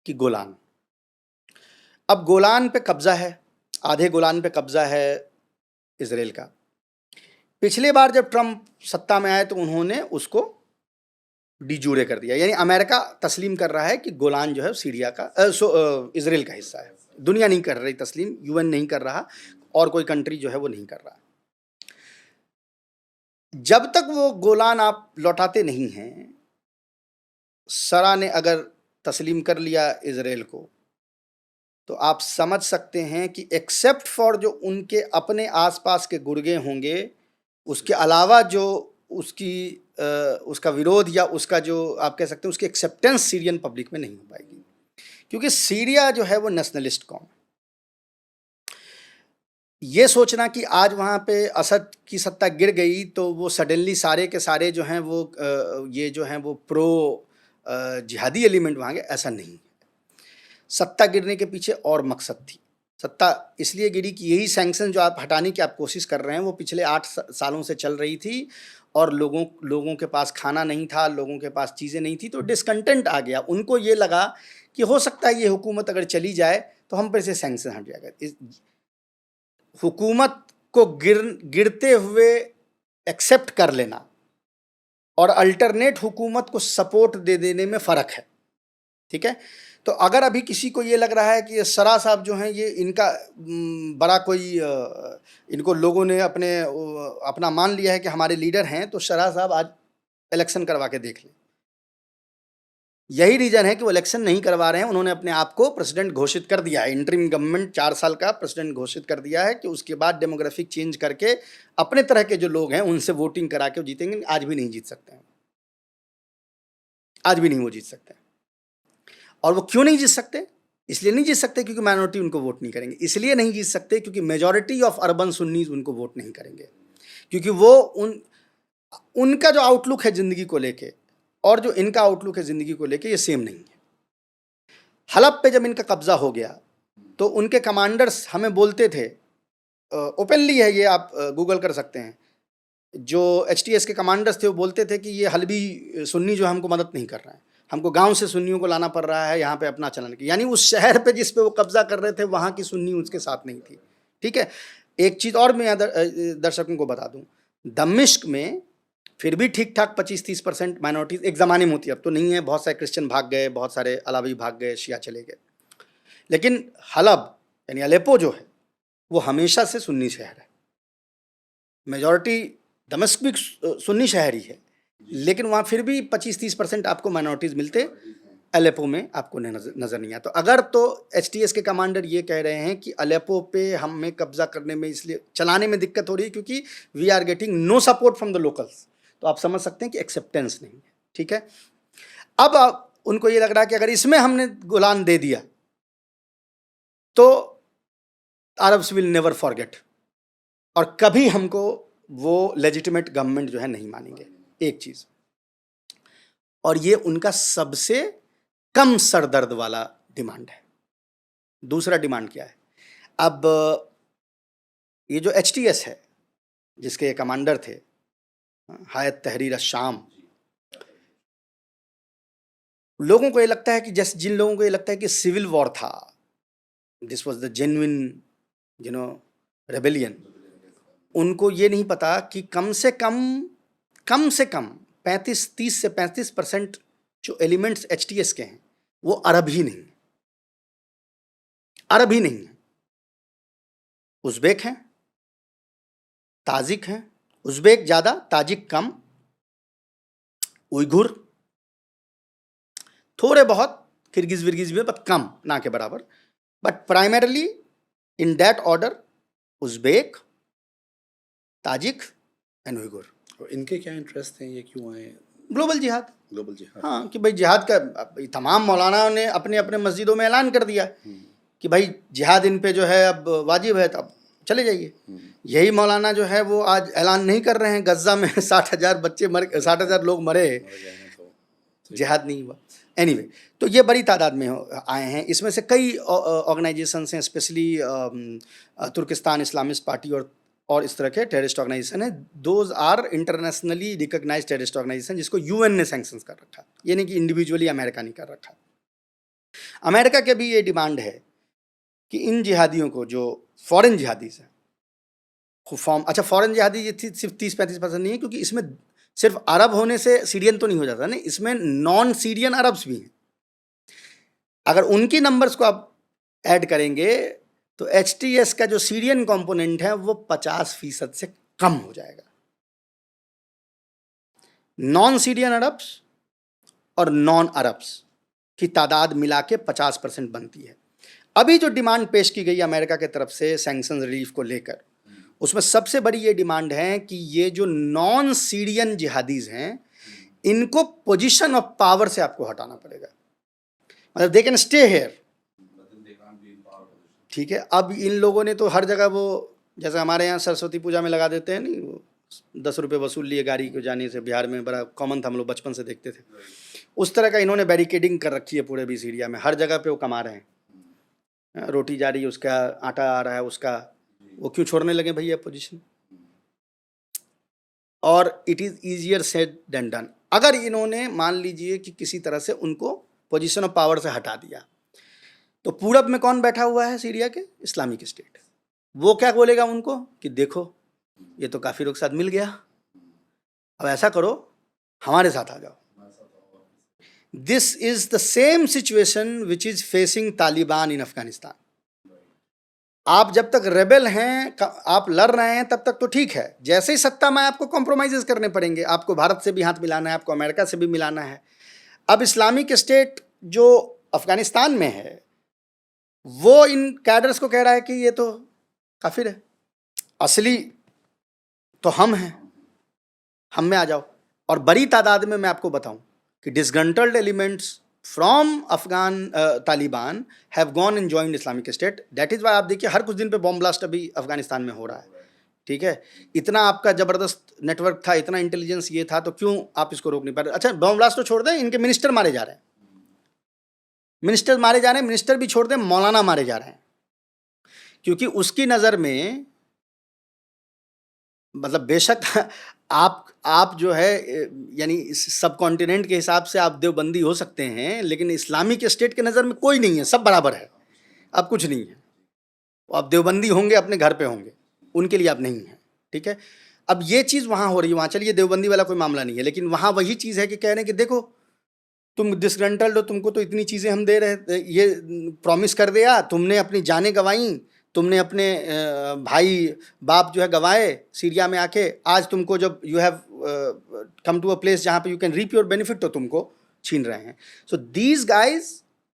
A: कि गोलान, अब गोलान पे कब्जा है, आधे गोलान पे कब्जा है इसराइल का। पिछले बार जब ट्रंप सत्ता में आए तो उन्होंने उसको डिजूरे कर दिया, यानी अमेरिका तस्लीम कर रहा है कि गोलान जो है सीरिया का इसराइल का हिस्सा है। दुनिया नहीं कर रही तस्लीम, UN नहीं कर रहा, और कोई कंट्री जो है वो नहीं कर रहा। जब तक वो गोलान आप लौटाते नहीं हैं, सरा ने अगर तस्लीम कर लिया इसराइल को, तो आप समझ सकते हैं कि एक्सेप्ट फॉर जो उनके अपने आसपास के गुर्गे होंगे, उसके अलावा जो उसका विरोध या उसका जो आप कह सकते हैं उसकी एक्सेप्टेंस सीरियन पब्लिक में नहीं हो पाएगी, क्योंकि सीरिया जो है वो नेशनलिस्ट कौम है। ये सोचना कि आज वहाँ पे असद की सत्ता गिर गई तो वो सडनली सारे के सारे जो हैं वो ये जो हैं वो प्रो जिहादी एलिमेंट वहाँ गए, ऐसा नहीं है। सत्ता गिरने के पीछे और मकसद थी। सत्ता इसलिए गिरी कि यही सैंक्शन जो आप हटाने की आप कोशिश कर रहे हैं वो पिछले 8 सालों से चल रही थी, और लोगों के पास खाना नहीं था, लोगों के पास चीज़ें नहीं थी, तो डिसकंटेंट आ गया। उनको ये लगा कि हो सकता है ये हुकूमत अगर चली जाए तो हम पर से सैंक्शन हट जाएगा। हुकूमत को गिरते हुए एक्सेप्ट कर लेना और अल्टरनेट हुकूमत को सपोर्ट दे देने में फ़र्क है, ठीक है। तो अगर अभी किसी को ये लग रहा है कि ये सरा साहब जो हैं ये इनका बड़ा कोई इनको लोगों ने अपना मान लिया है कि हमारे लीडर हैं, तो सरा साहब आज इलेक्शन करवा के देख लें। यही रीज़न है कि वो इलेक्शन नहीं करवा रहे हैं। उन्होंने अपने आप को प्रेसिडेंट घोषित कर दिया है, इंटरिम गवर्नमेंट 4 साल का प्रेसिडेंट घोषित कर दिया है कि उसके बाद डेमोग्राफिक चेंज करके अपने तरह के जो लोग हैं उनसे वोटिंग करा के वो जीतेंगे। आज भी नहीं जीत सकते हैं, आज भी नहीं वो जीत सकते हैं। और वो क्यों नहीं जीत सकते? इसलिए नहीं जीत सकते क्योंकि माइनॉरिटी उनको वोट नहीं करेंगे। इसलिए नहीं जीत सकते क्योंकि मेजॉरिटी ऑफ अर्बन सुन्नीज उनको वोट नहीं करेंगे, क्योंकि वो उनका जो आउटलुक है ज़िंदगी को लेके और जो इनका आउटलुक है ज़िंदगी को लेके, ये सेम नहीं है। हलब पे जब इनका कब्जा हो गया तो उनके कमांडर्स हमें बोलते थे, ओपनली है ये, आप गूगल कर सकते हैं, जो HTS के कमांडर्स थे वो बोलते थे कि ये हलबी सुन्नी जो हमको मदद नहीं कर रहा है, हमको गांव से सुन्नियों को लाना पड़ रहा है यहाँ पे अपना चलाने की। यानी उस शहर पे जिस पे वो कब्जा कर रहे थे वहाँ की सुन्नी उसके साथ नहीं थी, ठीक है। एक चीज़ और मैं दर्शकों को बता दूँ, दमिश्क में फिर भी ठीक ठाक 25-30% माइनॉरिटीज़ एक ज़माने में होती, अब तो नहीं है। बहुत सारे क्रिश्चियन भाग गए, बहुत सारे अलावी भाग गए, शिया चले गए। लेकिन हलब यानी अलेप्पो जो है वो हमेशा से सुन्नी शहर है। मेजॉरिटी दमिश्क भी सुन्नी शहर ही है, लेकिन वहाँ फिर भी 25-30% आपको माइनॉरिटीज़ मिलते, अलेप्पो में आपको नज़र नहीं आता। तो अगर तो HTS के कमांडर ये कह रहे हैं कि अलेप्पो पे हमें कब्जा करने में, इसलिए चलाने में दिक्कत हो रही है क्योंकि we are getting no support from the locals, तो आप समझ सकते हैं कि एक्सेप्टेंस नहीं है, ठीक है। अब उनको ये लग रहा है कि अगर इसमें हमने गोलान दे दिया तो अरब्स विल नेवर फॉरगेट, और कभी हमको वो लेजिटिमेट गवर्नमेंट जो है नहीं मानेंगे, एक चीज़। और ये उनका सबसे कम सरदर्द वाला डिमांड है। दूसरा डिमांड क्या है? अब ये जो HTS है जिसके कमांडर थे हायत तहरीर शाम, लोगों को ये लगता है कि जैसे जिन लोगों को ये लगता है कि सिविल वॉर था, this was the genuine rebellion, उनको ये नहीं पता कि कम से कम 30 से 35% जो एलिमेंट्स एचटीएस के हैं वो अरब ही नहीं है, उज़्बेक हैं, ताजिक हैं, उज़्बेक ज़्यादा, ताजिक कम, उइघुर थोड़े बहुत, किर्गिज विर्गिज में बट कम, ना के बराबर, but primarily in that order Uzbek, Tajik and Uyghur.
B: इनके क्या इंटरेस्ट हैं, ये क्यों आए?
A: ग्लोबल जिहाद।
B: ग्लोबल जिहाद।
A: हाँ, कि भाई जिहाद का तमाम मौलाना ने अपने अपने मस्जिदों में ऐलान कर दिया कि भाई जिहाद इन पे जो है अब वाजिब है, तो अब चले जाइए। यही मौलाना जो है वो आज ऐलान नहीं कर रहे हैं, गज्जा में 60,000 लोग मरे, जिहाद नहीं हुआ। एनीवे, तो ये बड़ी तादाद में आए हैं। इसमें से कई ऑर्गेनाइजेशंस हैं, स्पेशली तुर्किस्तान इस्लामिस्ट पार्टी और इस तरह के टेररिस्ट ऑर्गेनाइजेशन है। Those are internationally recognised terrorist organisation, जिसको यूएन ने सैंक्शंस कर रखा है, ये नहीं कि इंडिविजुअली अमेरिका ने कर रखा। अमेरिका के भी ये डिमांड है कि इन जिहादियों को, जो फॉरेन जिहादीज हैं, अच्छा फॉरेन जिहादी ये सिर्फ 30-35% नहीं है, क्योंकि इसमें सिर्फ अरब होने से सीरियन तो नहीं हो जाता, नहीं, इसमें नॉन सीरियन अरब्स भी हैं। अगर उनकी नंबर्स को आप ऐड करेंगे तो एचटीएस का जो सीरियन कंपोनेंट है वो 50% से कम हो जाएगा। नॉन सीरियन अरब्स और नॉन अरब्स की तादाद मिला के 50% बनती है। अभी जो डिमांड पेश की गई अमेरिका की तरफ से सैंक्शन रिलीफ को लेकर, उसमें सबसे बड़ी ये डिमांड है कि ये जो नॉन सीरियन जिहादीज हैं, इनको पोजीशन ऑफ पावर से आपको हटाना पड़ेगा। मतलब दे कैन स्टे हेयर, ठीक है। अब इन लोगों ने तो हर जगह वो, जैसे हमारे यहाँ सरस्वती पूजा में लगा देते हैं नहीं, वो 10 रुपये वसूल लिए गाड़ी को जाने से, बिहार में बड़ा कॉमन था, हम लोग बचपन से देखते थे। उस तरह का इन्होंने बैरिकेडिंग कर रखी है पूरे बीस एरिया में, हर जगह पे वो कमा रहे हैं, रोटी जा रही है उसका, आटा आ रहा है उसका, वो क्यों छोड़ने लगे भैया पोजीशन? और it is easier said than done. अगर इन्होंने मान लीजिए कि किसी तरह से उनको पोजीशन ऑफ पावर से हटा दिया, तो पूरब में कौन बैठा हुआ है सीरिया के? Islamic state. वो क्या बोलेगा उनको कि देखो ये तो काफिरों के साथ मिल गया, अब ऐसा करो हमारे साथ आ जाओ। This is the same situation which is facing Taliban in Afghanistan. आप जब तक रेबेल हैं, आप लड़ रहे हैं, तब तक तो ठीक है, जैसे ही सत्ता में आपको कॉम्प्रोमाइजेस करने पड़ेंगे, आपको भारत से भी हाथ मिलाना है, आपको अमेरिका से भी मिलाना है। अब इस्लामिक स्टेट जो अफगानिस्तान में है, वो इन कैडर्स को कह रहा है कि ये तो काफिर है, असली तो हम हैं, हम में आ जाओ। और बड़ी तादाद में मैं आपको बताऊं कि disgruntled elements from Afghan Taliban have gone and joined Islamic State. That is why आप देखिए हर कुछ दिन पे बॉम्ब ब्लास्ट अभी अफगानिस्तान में हो रहा है, ठीक है। इतना आपका जबरदस्त नेटवर्क था, इतना इंटेलिजेंस ये था, तो क्यों आप इसको रोक नहीं पा रहे? अच्छा बॉम्ब ब्लास्ट तो छोड़ दें, इनके मिनिस्टर मारे जा रहे हैं, मिनिस्टर भी छोड़ दें, मौलाना मारे जा रहे हैं, क्योंकि उसकी नज़र में, मतलब बेशक आप जो है यानी सब कॉन्टिनेंट के हिसाब से आप देवबंदी हो सकते हैं, लेकिन इस्लामिक स्टेट के नज़र में कोई नहीं है, सब बराबर है, आप कुछ नहीं है। आप देवबंदी होंगे अपने घर पे होंगे, उनके लिए आप नहीं हैं, ठीक है। अब ये चीज़ वहाँ हो रही है, वहाँ चलिए देवबंदी वाला कोई मामला नहीं है, लेकिन वहाँ वही चीज़ है कि कह रहे हैं कि देखो तुम डिसग्रंटल्ड हो, तुमको तो इतनी चीज़ें हम दे रहे, ये प्रॉमिस कर दिया, तुमने अपनी जानें गंवाई, तुमने अपने भाई बाप जो है गंवाए सीरिया में आके, आज तुमको जब you have come to a place जहाँ पे you can reap your benefit, तो तुमको छीन रहे हैं। So these guys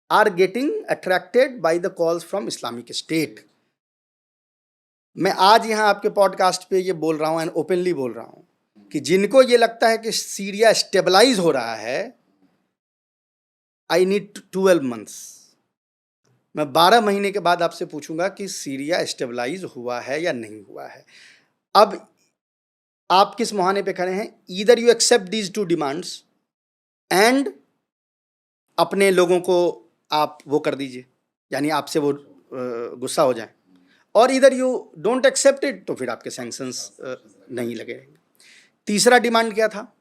A: are getting attracted by the calls from Islamic State. मैं आज यहाँ आपके पॉडकास्ट पे ये बोल रहा हूँ एंड ओपनली बोल रहा हूँ कि जिनको ये लगता है कि सीरिया स्टेबलाइज हो रहा है, आई नीड 12 मंथ्स। मैं 12 महीने के बाद आपसे पूछूंगा कि सीरिया स्टेबलाइज हुआ है या नहीं हुआ है। अब आप किस मुहाने पे खड़े हैं? Either you accept these two demands and अपने लोगों को आप वो कर दीजिए, यानी आपसे वो गुस्सा हो जाए, और इधर यू डोंट एक्सेप्ट इट, तो फिर आपके सैंक्शंस नहीं लगे रहेंगे। तीसरा डिमांड क्या था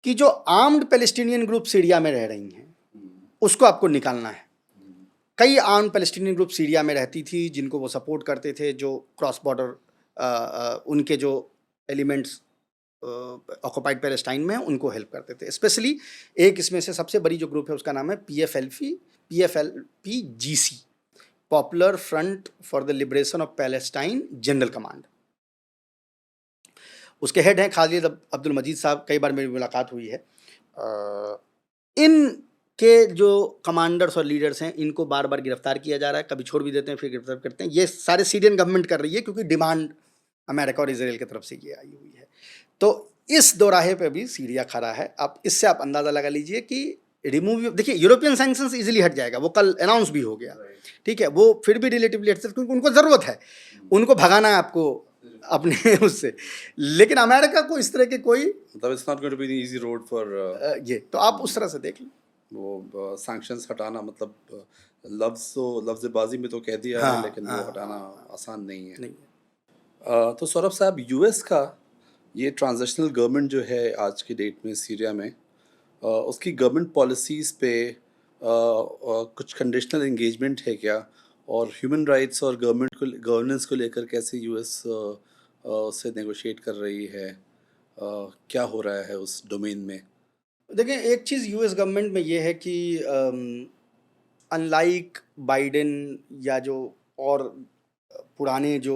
A: कि जो आर्म्ड पैलेस्टीनियन ग्रुप सीरिया में रह रही हैं, उसको आपको निकालना है। कई आर्म पैलेस्टीनियन ग्रुप सीरिया में रहती थी जिनको वो सपोर्ट करते थे, जो क्रॉस बॉर्डर उनके जो एलिमेंट्स ऑक्युपाइड पैलेस्टाइन में हैं उनको हेल्प करते थे। स्पेशली एक इसमें से सबसे बड़ी जो ग्रुप है उसका नाम है PFLP-GC, popular front for the liberation of Palestine general command. उसके हेड हैं खालिद अब्दुल मजीद साहब, कई बार मेरी मुलाकात हुई है। इनके जो कमांडर्स और लीडर्स हैं इनको बार बार गिरफ्तार किया जा रहा है, कभी छोड़ भी देते हैं फिर गिरफ्तार करते हैं। ये सारे सीरियन गवर्नमेंट कर रही है क्योंकि डिमांड अमेरिका और इसराइल की तरफ से ये आई हुई है। तो इस दोराहे पे भी सीरिया खड़ा है। आप इससे आप अंदाज़ा लगा लीजिए कि रिमूव, देखिए यूरोपियन सैंक्शंस इजीली हट जाएगा, वो कल अनाउंस भी हो गया, ठीक है, वो फिर भी रिलेटिवली हट सकते क्योंकि उनको ज़रूरत है, उनको भगाना है आपको अपने उससे। लेकिन अमेरिका को इस तरह के कोई
B: मतलब it's not going to be the easy road for
A: ये, तो आप उस तरह से देख लें।
B: वो सैंक्शंस हटाना, मतलब लफ्ज़बाजी में तो कह दिया है, लेकिन वो हटाना आसान नहीं है।
A: नहीं।
B: तो सौरभ साहब, यूएस का ये ट्रांजिशनल गवर्नमेंट जो है आज की डेट में सीरिया में, उसकी गवर्नमेंट पॉलिसीज़ पे कुछ कंडीशनल एंगेजमेंट है क्या, और ह्यूमन राइट्स और गवर्नेंस को लेकर कैसे यूएस से नेगोशिएट कर रही है, क्या हो रहा है उस डोमेन में?
A: देखिए, एक चीज़ यूएस गवर्नमेंट में ये है कि अनलाइक बाइडेन या जो और पुराने जो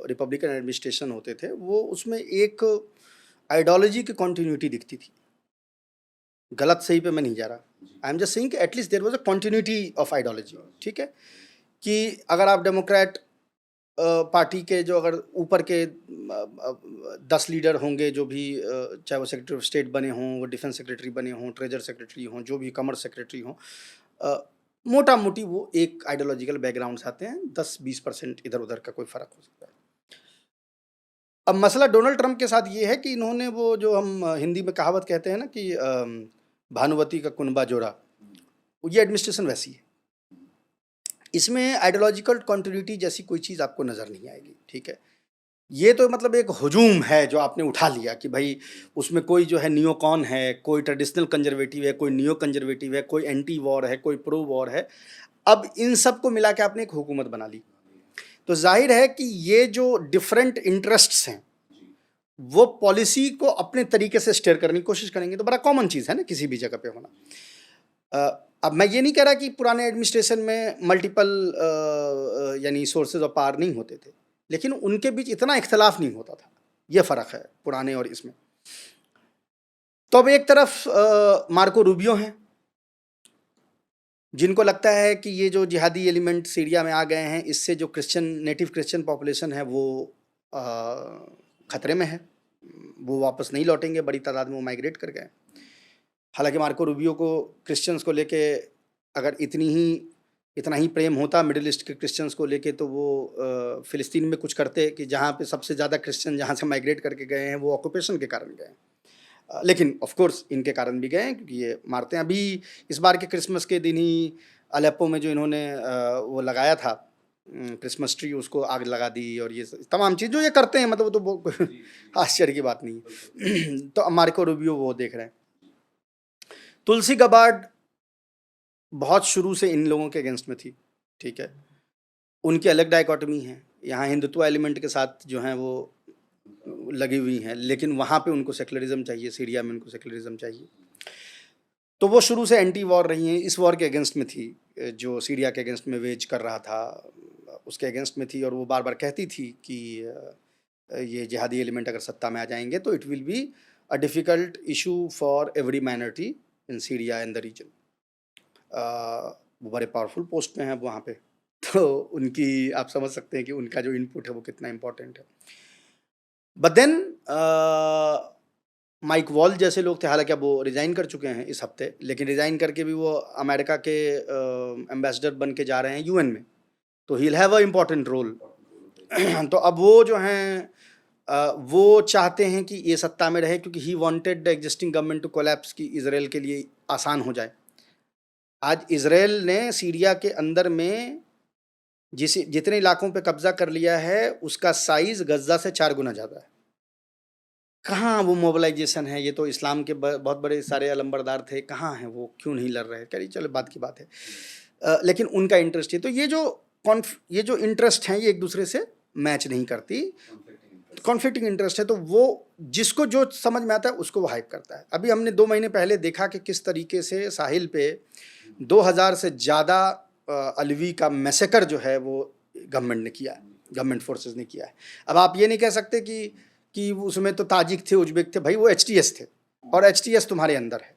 A: रिपब्लिकन एडमिनिस्ट्रेशन होते थे, वो उसमें एक आइडियोलॉजी की कॉन्टिन्यूटी दिखती थी। गलत सही पे मैं नहीं जा रहा, आई एम जस्ट सेइंग कि at least there was a continuity of ideology, ठीक है, कि अगर आप डेमोक्रेट पार्टी के जो अगर ऊपर के 10 लीडर होंगे, जो भी चाहे वो सेक्रेटरी ऑफ स्टेट बने हों, वो डिफेंस सेक्रेटरी बने हों, ट्रेजर सेक्रेटरी हों, जो भी कॉमर्स सेक्रेटरी हों, मोटा मोटी वो एक आइडियोलॉजिकल बैकग्राउंड से आते हैं। 10-20% इधर उधर का कोई फ़र्क हो सकता है। अब मसला डोनाल्ड ट्रंप के साथ ये है कि इन्होंने वो जो हम हिंदी में कहावत कहते हैं ना कि भानुवती का कुनबा जोड़ा, ये एडमिनिस्ट्रेशन वैसी है। इसमें आइडियोलॉजिकल कॉन्टिन्यूटी जैसी कोई चीज़ आपको नज़र नहीं आएगी, ठीक है। ये तो मतलब एक हुजूम है जो आपने उठा लिया कि भाई उसमें कोई जो है नियोकॉन है, कोई ट्रेडिशनल कंजर्वेटिव है, कोई नियो कंजर्वेटिव है, कोई एंटी वॉर है, कोई प्रो वॉर है। अब इन सब को मिला के आपने एक हुकूमत बना ली, तो जाहिर है कि ये जो डिफरेंट इंटरेस्ट्स हैं वो पॉलिसी को अपने तरीके से स्टेयर करने की कोशिश करेंगे। तो बड़ा कॉमन चीज़ है ना किसी भी जगह पे होना। अब मैं ये नहीं कह रहा कि पुराने एडमिनिस्ट्रेशन में मल्टीपल यानी सोर्सेज ऑफ पावर नहीं होते थे, लेकिन उनके बीच इतना इख्तलाफ नहीं होता था। ये फ़र्क है पुराने और इसमें। तो अब एक तरफ मार्को रूबियो हैं, जिनको लगता है कि ये जो जिहादी एलिमेंट सीरिया में आ गए हैं, इससे जो नेटिव क्रिश्चियन पॉपुलेशन है वो ख़तरे में है, वो वापस नहीं लौटेंगे, बड़ी तादाद में वो माइग्रेट कर गए। हालांकि मार्को रूबियो को क्रिश्चियंस को लेके अगर इतना ही प्रेम होता मिडिल ईस्ट के क्रिश्चियंस को लेके, तो वो फ़िलिस्तीन में कुछ करते कि जहाँ पे सबसे ज़्यादा क्रिश्चियन जहाँ से माइग्रेट करके गए हैं वो ऑक्यूपेशन के कारण गए हैं। लेकिन ऑफ कोर्स इनके कारण भी गए हैं क्योंकि ये मारते हैं। अभी इस बार के क्रिसमस के दिन ही अलेप्पो में जो इन्होंने वो लगाया था क्रिसमस ट्री, उसको आग लगा दी, और ये तमाम चीज़ जो ये करते हैं, मतलब वो तो आश्चर्य की बात नहीं है। तो मार्को रूबियो वो देख रहे हैं। तुलसी गबार्ड बहुत शुरू से इन लोगों के अगेंस्ट में थी, ठीक है, उनकी अलग डाइकोटमी है। यहाँ हिंदुत्व एलिमेंट के साथ जो हैं वो लगी हुई हैं, लेकिन वहाँ पे उनको सेकुलरिज्म चाहिए, सीरिया में उनको सेकुलरिज्म चाहिए। तो वो शुरू से एंटी वॉर रही हैं, इस वॉर के अगेंस्ट में थी जो सीरिया के अगेंस्ट में वेज कर रहा था, उसके अगेंस्ट में थी। और वो बार बार कहती थी कि ये जिहादी एलिमेंट अगर सत्ता में आ जाएंगे तो it will be a difficult issue for every minority in Syria and the region. वो बड़े पावरफुल पोस्ट में हैं वहाँ पे, तो उनकी आप समझ सकते हैं कि उनका जो इनपुट है वो कितना इम्पोर्टेंट है। बट देन माइक वॉल जैसे लोग थे, हालांकि अब वो रिज़ाइन कर चुके हैं इस हफ्ते, लेकिन रिज़ाइन करके भी वो अमेरिका के एम्बेसडर बन के जा रहे हैं यूएन में, तो he will have a important role. तो अब वो जो हैं वो चाहते हैं कि ये सत्ता में रहे, क्योंकि he wanted the existing government to collapse, कि इजराइल के लिए आसान हो जाए। आज इजराइल ने सीरिया के अंदर में जितने इलाकों पे कब्जा कर लिया है उसका साइज गज्जा से 4 गुना ज़्यादा है। कहाँ वो मोबिलाइजेशन है, ये तो इस्लाम के बहुत बड़े सारे अलंबरदार थे, कहाँ हैं वो, क्यों नहीं लड़ रहे? कह चलो बात की बात है। लेकिन उनका इंटरेस्ट है, तो ये जो इंटरेस्ट हैं ये एक दूसरे से मैच नहीं करती, कॉन्फ्लिक्टिंग इंटरेस्ट है, तो वो जिसको जो समझ में आता है उसको वो हाइप करता है। अभी हमने 2 महीने पहले देखा कि किस तरीके से साहिल पे 2000 से ज़्यादा अलवी का मैसेकर जो है वो गवर्नमेंट ने किया है, गवर्नमेंट फोर्सेस ने किया है। अब आप ये नहीं कह सकते कि उसमें तो ताजिक थे, उज्बेक थे, भाई वो HTS थे और HTS तुम्हारे अंदर है,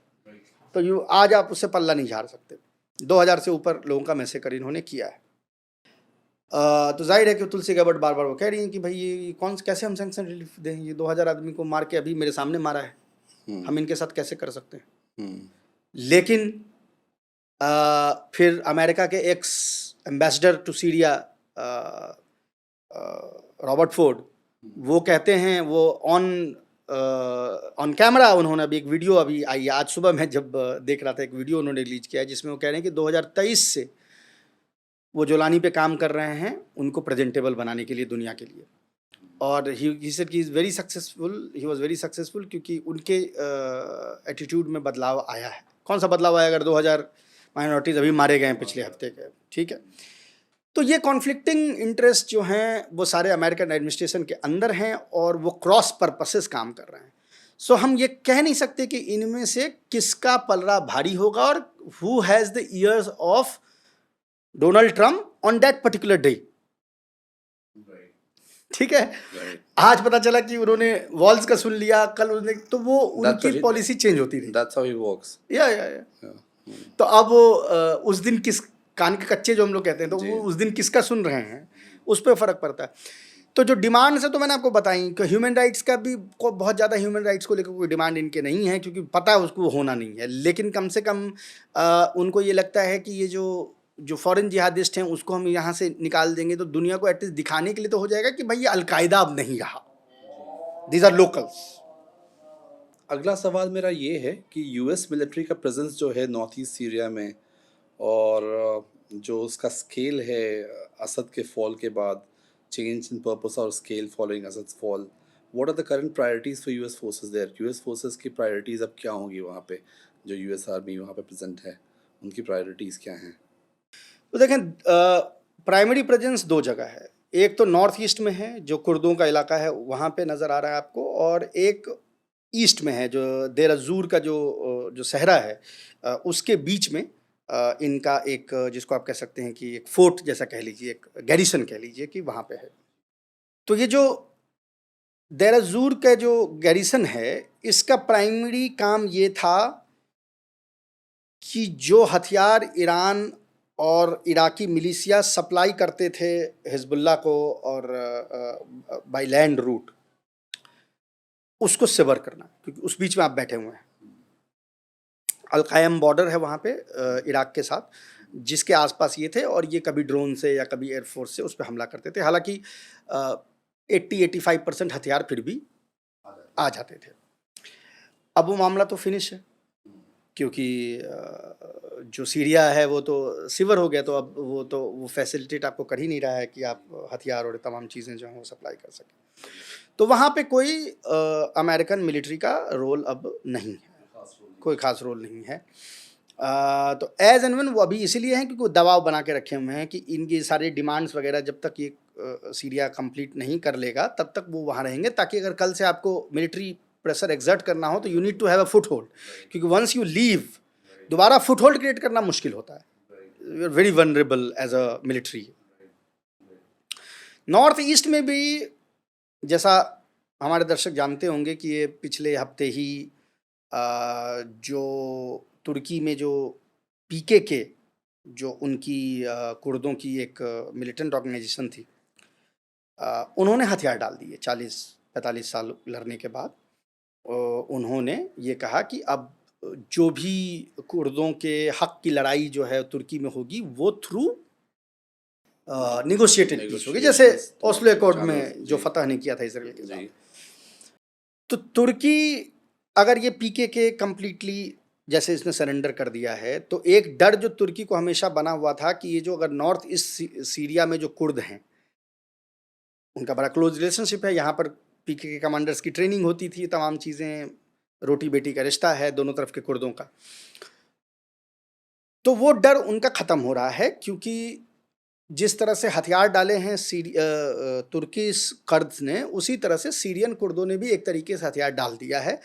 A: तो आज आप उससे पल्ला नहीं झाड़ सकते। 2000 से ऊपर लोगों का मैसेकर इन्होंने किया है। तो जाहिर है कि तुलसी गैबर्ट बार बार वो कह रही हैं कि भाई ये कैसे हम सैंक्शन रिलीफ दें, ये 2000 आदमी को मार के अभी मेरे सामने मारा है, हम इनके साथ कैसे कर सकते हैं। लेकिन फिर अमेरिका के ex ambassador to Syria Robert Ford, वो कहते हैं, वो ऑन कैमरा उन्होंने अभी एक वीडियो अभी आई है, आज सुबह मैं जब देख रहा था एक वीडियो उन्होंने रिलीज किया है जिसमें वो कह रहे हैं कि 2023 से वो जोलानी पे काम कर रहे हैं उनको प्रेजेंटेबल बनाने के लिए दुनिया के लिए, और ही सेड कि is very successful, he was very successful, क्योंकि उनके एटीट्यूड में बदलाव आया है। कौन सा बदलाव आया? अगर 2000 माइनॉरिटीज़ अभी मारे गए हैं पिछले हफ्ते के, ठीक है। तो ये कॉन्फ्लिक्टिंग इंटरेस्ट जो हैं वो सारे अमेरिकन एडमिनिस्ट्रेशन के अंदर हैं और वो क्रॉस पर्पसेस काम कर रहे हैं। सो हम ये कह नहीं सकते कि इनमें से किसका पलड़ा भारी होगा और who has the years of Donald Trump on that particular day, ठीक है। आज पता चला कि उन्होंने वॉल्स का सुन लिया, कल उन्होंने, तो वो उनकी पॉलिसी चेंज होती रही।
B: That's how he works.
A: या तो अब उस दिन किस कान के कच्चे जो हम लोग कहते हैं, तो वो उस दिन किसका सुन रहे हैं उस पर फर्क पड़ता है। तो जो डिमांड्स है तो मैंने आपको बताई कि ह्यूमन राइट्स का भी बहुत ज़्यादा ह्यूमन राइट्स को लेकर कोई डिमांड इनके नहीं है, क्योंकि पता है उसको होना नहीं है, लेकिन कम से कम उनको ये लगता है कि ये जो फॉरेन जिहादिस्ट हैं उसको हम यहाँ से निकाल देंगे तो दुनिया को एटलीस्ट दिखाने के लिए तो हो जाएगा कि भाई ये अलकायदा अब नहीं रहा, दीज आर लोकल्स।
B: अगला सवाल मेरा ये है कि यूएस मिलिट्री का प्रेजेंस जो है नॉर्थ ईस्ट सीरिया में, और जो उसका स्केल है असद के फॉल के बाद, चेंज इन पर्पस और scale following Assad fall, what are the current priorities for US forces there? US forces की प्रायोरिटीज़ अब क्या होंगी वहाँ पे? जो यूएस आर्मी वहाँ पे प्रेजेंट है उनकी प्रायोरिटीज़ क्या हैं?
A: तो देखें, प्राइमरी प्रेजेंस 2 जगह है, एक तो नॉर्थ ईस्ट में है जो कुर्दों का इलाका है वहाँ पे नज़र आ रहा है आपको, और एक ईस्ट में है जो देर अज़ूर का जो सहरा है उसके बीच में इनका एक जिसको आप कह सकते हैं कि एक फोर्ट जैसा कह लीजिए, एक गैरिसन कह लीजिए कि वहाँ पे है। तो ये जो देर अज़ूर का जो गैरिसन है इसका प्राइमरी काम ये था कि जो हथियार ईरान और इराकी मिलिशिया सप्लाई करते थे हिजबुल्लाह को और बाय लैंड रूट, उसको सेवर करना, क्योंकि उस बीच में आप बैठे हुए हैं। अलकायम बॉर्डर है वहाँ पे इराक के साथ, जिसके आसपास ये थे, और ये कभी ड्रोन से या कभी एयरफोर्स से उस पर हमला करते थे। हालांकि 80-85% हथियार फिर भी आ जाते थे। अब वो मामला तो फिनिश है, क्योंकि जो सीरिया है वो तो सिवर हो गया, तो अब वो फैसिलिटेट आपको कर ही नहीं रहा है कि आप हथियार और तमाम चीज़ें जो हैं वो सप्लाई कर सकें। तो वहाँ पे कोई अमेरिकन मिलिट्री का रोल अब नहीं है, कोई ख़ास रोल नहीं है। तो एज एंड व्हेन वो अभी इसीलिए हैं क्योंकि वो दबाव बना के रखे हुए हैं कि इनकी सारी डिमांड्स वगैरह जब तक ये सीरिया कंप्लीट नहीं कर लेगा तब तक वो वहाँ रहेंगे, ताकि अगर कल से आपको मिलिट्री प्रेशर एक्सर्ट करना हो तो you need to have a foothold, क्योंकि वंस यू लीव दोबारा फुट होल्ड क्रिएट करना मुश्किल होता है। You are very vulnerable as a military. North east में भी जैसा हमारे दर्शक जानते होंगे कि ये पिछले हफ्ते ही जो तुर्की में जो PKK जो उनकी कुर्दों की एक मिलिटेंट ऑर्गेनाइजेशन थी, उन्होंने हथियार डाल दिए 40-45 साल लड़ने के बाद। उन्होंने ये कहा कि अब जो भी कुर्दों के हक की लड़ाई जो है तुर्की में होगी वो थ्रू निगोशिएटेड पीस होगी, जैसे ओस्लो अकॉर्ड में जो फतह ने किया था इसराइल के साथ। तो तुर्की अगर ये PKK कंप्लीटली जैसे इसने सरेंडर कर दिया है, तो एक डर जो तुर्की को हमेशा बना हुआ था कि ये जो अगर नॉर्थ ईस्ट सीरिया में जो कुर्द हैं उनका बड़ा क्लोज रिलेशनशिप है, यहाँ पर पीके के कमांडर्स की ट्रेनिंग होती थी, तमाम चीज़ें, रोटी बेटी का रिश्ता है दोनों तरफ के कुर्दों का। तो वो डर उनका ख़त्म हो रहा है, क्योंकि जिस तरह से हथियार डाले हैं तुर्की कर्द्स ने, उसी तरह से सीरियन कुर्दों ने भी एक तरीके से हथियार डाल दिया है,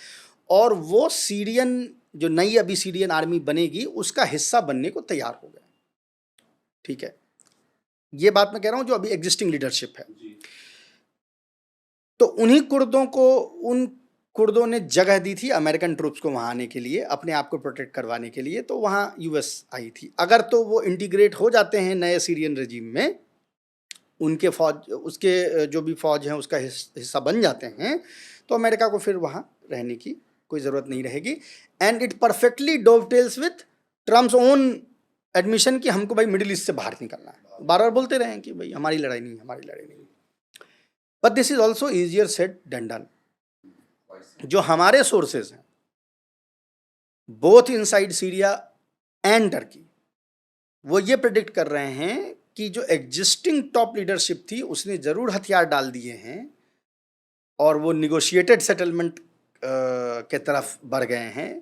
A: और वो सीरियन जो नई अभी सीरियन आर्मी बनेगी उसका हिस्सा बनने को तैयार हो गए। ठीक है, ये बात मैं कह रहा हूँ जो अभी एग्जिस्टिंग लीडरशिप है। तो उन्हीं कुर्दों को, उन कुर्दों ने जगह दी थी अमेरिकन ट्रूप्स को वहाँ आने के लिए, अपने आप को प्रोटेक्ट करवाने के लिए, तो वहाँ यूएस आई थी। अगर तो वो इंटीग्रेट हो जाते हैं नए सीरियन रजीम में, उनके फौज, उसके जो भी फौज हैं उसका हिस्सा बन जाते हैं, तो अमेरिका को फिर वहाँ रहने की कोई ज़रूरत नहीं रहेगी। And it perfectly dovetails with Trump's own admission कि हमको भाई मिडिल ईस्ट से बाहर निकलना है। बार बार बोलते रहे कि भाई हमारी लड़ाई नहीं, हमारी लड़ाई नहीं। But this is also easier said than done. जो हमारे सोर्सेज हैं both inside Syria and Turkey, वो ये प्रेडिक्ट कर रहे हैं कि जो एग्जिस्टिंग टॉप लीडरशिप थी उसने जरूर हथियार डाल दिए हैं और वो निगोशिएटेड सेटलमेंट के तरफ बढ़ गए हैं,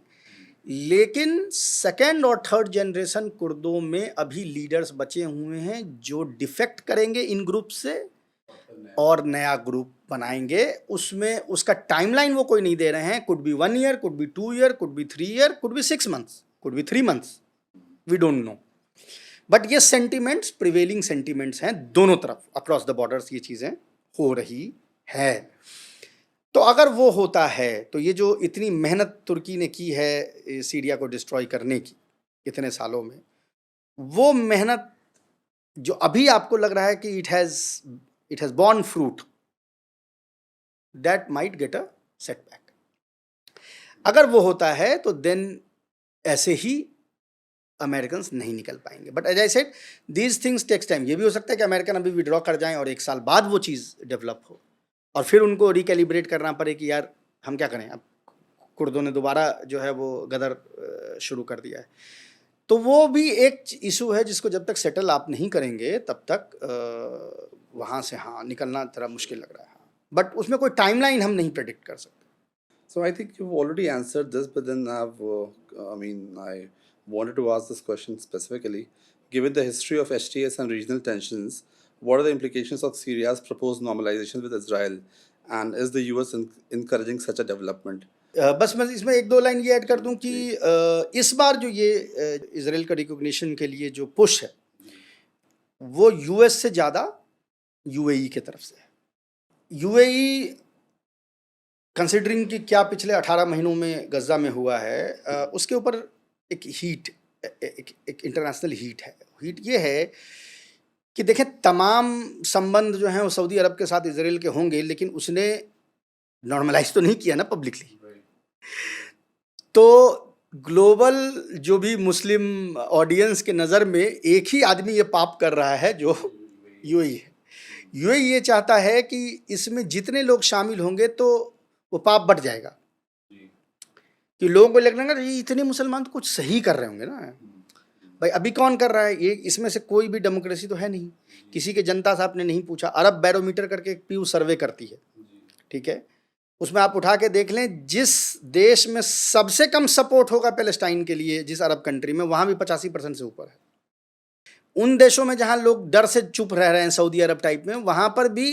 A: लेकिन सेकेंड और थर्ड जनरेशन कुर्दों में अभी लीडर्स बचे हुए हैं जो डिफेक्ट करेंगे इन ग्रुप से और नया ग्रुप बनाएंगे। उसमें उसका टाइमलाइन वो कोई नहीं दे रहे हैं, could be 1 year, could be 2 year, could be 3 year, could be 6 months, could be 3 months, we don't know. But ये सेंटिमेंट्स प्रिवेलिंग सेंटिमेंट्स हैं दोनों तरफ, अक्रॉस द बॉर्डर्स ये चीज़ें हो रही है। तो अगर वो होता है तो ये जो इतनी मेहनत तुर्की ने की है सीरिया को डिस्ट्रॉय करने की इतने सालों में, वो मेहनत जो अभी आपको लग रहा है कि it has borne fruit, that might get a setback. अगर वो होता है तो देन ऐसे ही अमेरिकन नहीं निकल पाएंगे। But as I said, these things takes time. ये भी हो सकता है कि अमेरिकन अभी विड्रॉ कर जाएं और 1 साल बाद वो चीज़ डेवलप हो और फिर उनको रिकैलिब्रेट करना पड़े कि यार हम क्या करें, अब कुर्दों ने दोबारा जो है वो गदर शुरू कर दिया है। तो वो भी एक इशू है जिसको जब तक सेटल आप नहीं करेंगे तब तक वहाँ से निकलना थोड़ा मुश्किल लग रहा है। बट उसमें कोई टाइमलाइन हम नहीं प्रेडिक्ट कर सकते।
B: So I think you've already answered this, but then I wanted to ask this question specifically. Given the history of HTS and regional tensions, what are the implications of Syria's proposed normalization with Israel, and is the US encouraging such a development?
A: बस मैं इसमें 1-2 लाइन ये ऐड कर दूं कि इस बार जो ये इसराइल का रिकॉग्निशन के लिए जो पुश है वो यूएस से ज़्यादा यूएई की तरफ से है। यूएई कंसिडरिंग कि क्या पिछले 18 महीनों में गज़ा में हुआ है, उसके ऊपर एक इंटरनेशनल हीट है। हीट ये है कि देखें, तमाम संबंध जो हैं वो सऊदी अरब के साथ इसराइल के होंगे, लेकिन उसने नॉर्मलाइज तो नहीं किया ना पब्लिकली। तो ग्लोबल जो भी मुस्लिम ऑडियंस के नज़र में एक ही आदमी ये पाप कर रहा है जो यूएई है। यूएई ये चाहता है कि इसमें जितने लोग शामिल होंगे तो वो पाप बढ़ जाएगा, कि लोगों को लगना ये इतने मुसलमान तो कुछ सही कर रहे होंगे ना। भाई अभी कौन कर रहा है ये? इसमें से कोई भी डेमोक्रेसी तो है नहीं, किसी के जनता से आपने नहीं पूछा। अरब बैरोमीटर करके एक पीयू सर्वे करती है, ठीक है, उसमें आप उठा के देख लें, जिस देश में सबसे कम सपोर्ट होगा पैलेस्टाइन के लिए, जिस अरब कंट्री में, वहाँ भी 85% से ऊपर है। उन देशों में जहाँ लोग डर से चुप रह रहे हैं, सऊदी अरब टाइप में, वहाँ पर भी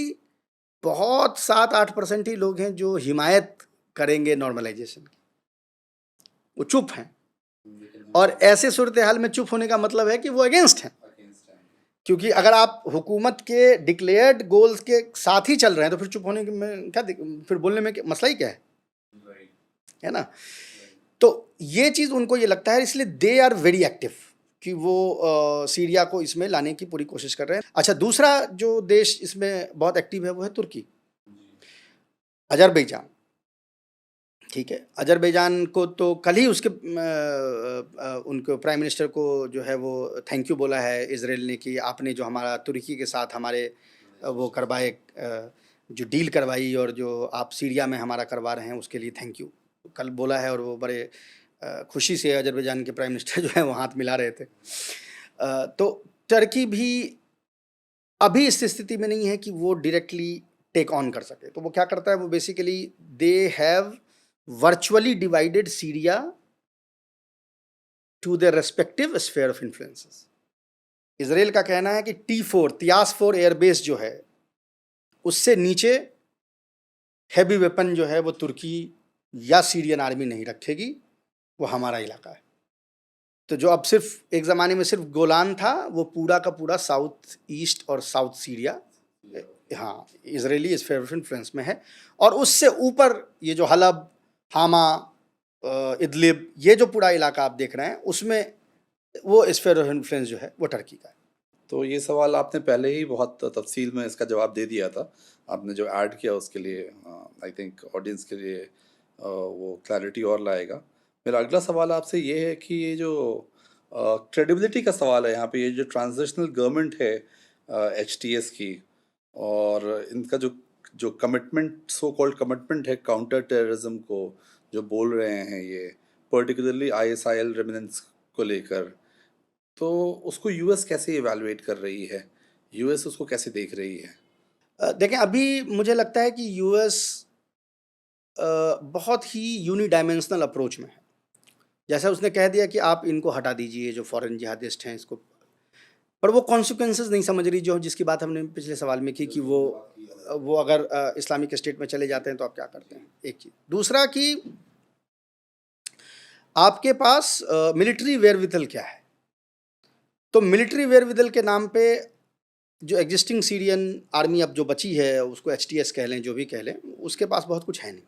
A: बहुत 7-8% ही लोग हैं जो हिमायत करेंगे नॉर्मलाइजेशन की, वो चुप हैं। और ऐसे सूरत हाल में चुप होने का मतलब है कि वो अगेंस्ट हैं, क्योंकि अगर आप हुकूमत के डिक्लेयर्ड गोल्स के साथ ही चल रहे हैं तो फिर चुप होने में क्या, फिर बोलने में मसला ही क्या है ना। तो ये चीज़ उनको ये लगता है, इसलिए दे आर वेरी एक्टिव कि वो सीरिया को इसमें लाने की पूरी कोशिश कर रहे हैं। अच्छा, दूसरा जो देश इसमें बहुत एक्टिव है वो है तुर्की, अजरबैजान। ठीक है, अजरबैजान को तो कल ही उसके उनको प्राइम मिनिस्टर को जो है वो थैंक यू बोला है इसराइल ने कि आपने जो हमारा तुर्की के साथ हमारे वो करवाए, जो डील करवाई और जो आप सीरिया में हमारा करवा रहे हैं उसके लिए थैंक यू कल बोला है। और वो बड़े खुशी से अजरबैजान के प्राइम मिनिस्टर जो है वो हाथ मिला रहे थे। तो टर्की भी अभी इस स्थिति में नहीं है कि वो डायरेक्टली टेक ऑन कर सके। तो वो क्या करता है, वो basically they have virtually divided Syria to their respective sphere of influences. Israel का कहना है कि T4 तियास 4 एयरबेस जो है उससे नीचे हैवी वेपन जो है वो तुर्की या सीरियन आर्मी नहीं रखेगी, वो हमारा इलाका है। तो जो अब सिर्फ एक ज़माने में सिर्फ गोलान था, वो पूरा का पूरा साउथ ईस्ट और साउथ सीरिया हाँ इजरायली स्फीयर ऑफ इन्फ्लुएंस में है। और उससे ऊपर ये जो हलब, हामा, इदलिब, ये जो पूरा इलाका आप देख रहे हैं उसमें वो स्फीयर ऑफ इन्फ्लुएंस जो है वो टर्की का है।
B: तो ये सवाल आपने पहले ही बहुत तफसील में इसका जवाब दे दिया था, आपने जो ऐड किया उसके लिए आई थिंक ऑडियंस के लिए वो क्लैरिटी और लाएगा। मेरा अगला सवाल आपसे ये है कि ये जो क्रेडिबिलिटी का सवाल है यहाँ पे, ये जो ट्रांजिशनल गवर्नमेंट है HTS की, और इनका जो कमिटमेंट, सो कॉल्ड कमिटमेंट है काउंटर टेररिज्म को जो बोल रहे हैं, ये पर्टिकुलरली ISIL रेमिनेंस को लेकर, तो उसको यूएस कैसे इवैल्यूएट कर रही है, यूएस उसको कैसे देख रही है?
A: देखें, अभी मुझे लगता है कि यूएस बहुत ही यूनिडायमेंशनल अप्रोच में है। जैसा उसने कह दिया कि आप इनको हटा दीजिए जो फॉरेन जिहादिस्ट हैं इसको, पर वो कॉन्सिक्वेंसेस नहीं समझ रही, जो जिसकी बात हमने पिछले सवाल में की कि वो अगर इस्लामिक स्टेट में चले जाते हैं तो आप क्या करते हैं, एक चीज। दूसरा कि आपके पास मिलिट्री वेयरविदल क्या है। तो मिलिट्री वेयरविदल के नाम पे जो एग्जिस्टिंग सीरियन आर्मी अब जो बची है, उसको HTS कह लें, जो भी कह लें, उसके पास बहुत कुछ है नहीं,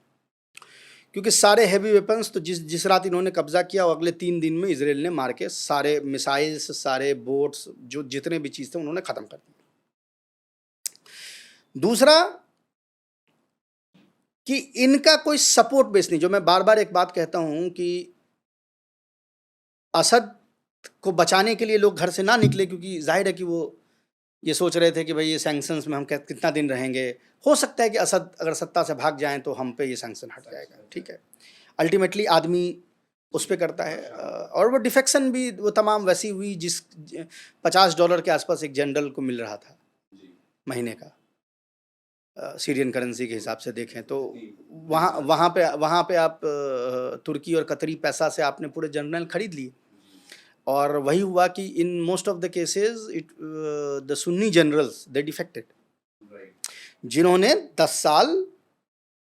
A: क्योंकि सारे हैवी वेपन्स तो जिस रात इन्होंने कब्जा किया और अगले 3 दिन में इसराइल ने मार के सारे मिसाइल्स, सारे बोट्स, जो जितने भी चीज़ थे उन्होंने ख़त्म कर दिए। दूसरा कि इनका कोई सपोर्ट बेस नहीं। जो मैं बार बार एक बात कहता हूं कि असद को बचाने के लिए लोग घर से ना निकले, क्योंकि जाहिर है कि वो ये सोच रहे थे कि भाई ये सैंक्शंस में हम कितना दिन रहेंगे, हो सकता है कि असद अगर सत्ता से भाग जाएं तो हम पे ये सैंक्शन हट जाएगा, ठीक है। अल्टीमेटली आदमी उस पे करता है। और वो डिफेक्शन भी वो तमाम वैसी हुई जिस $50 के आसपास एक जनरल को मिल रहा था महीने का, सीरियन करेंसी के हिसाब से देखें तो वहाँ पे आप तुर्की और कतरी पैसा से आपने पूरे जनरल खरीद लिए। और वही हुआ कि in most of the cases the Sunni generals they defected, जिन्होंने 10 साल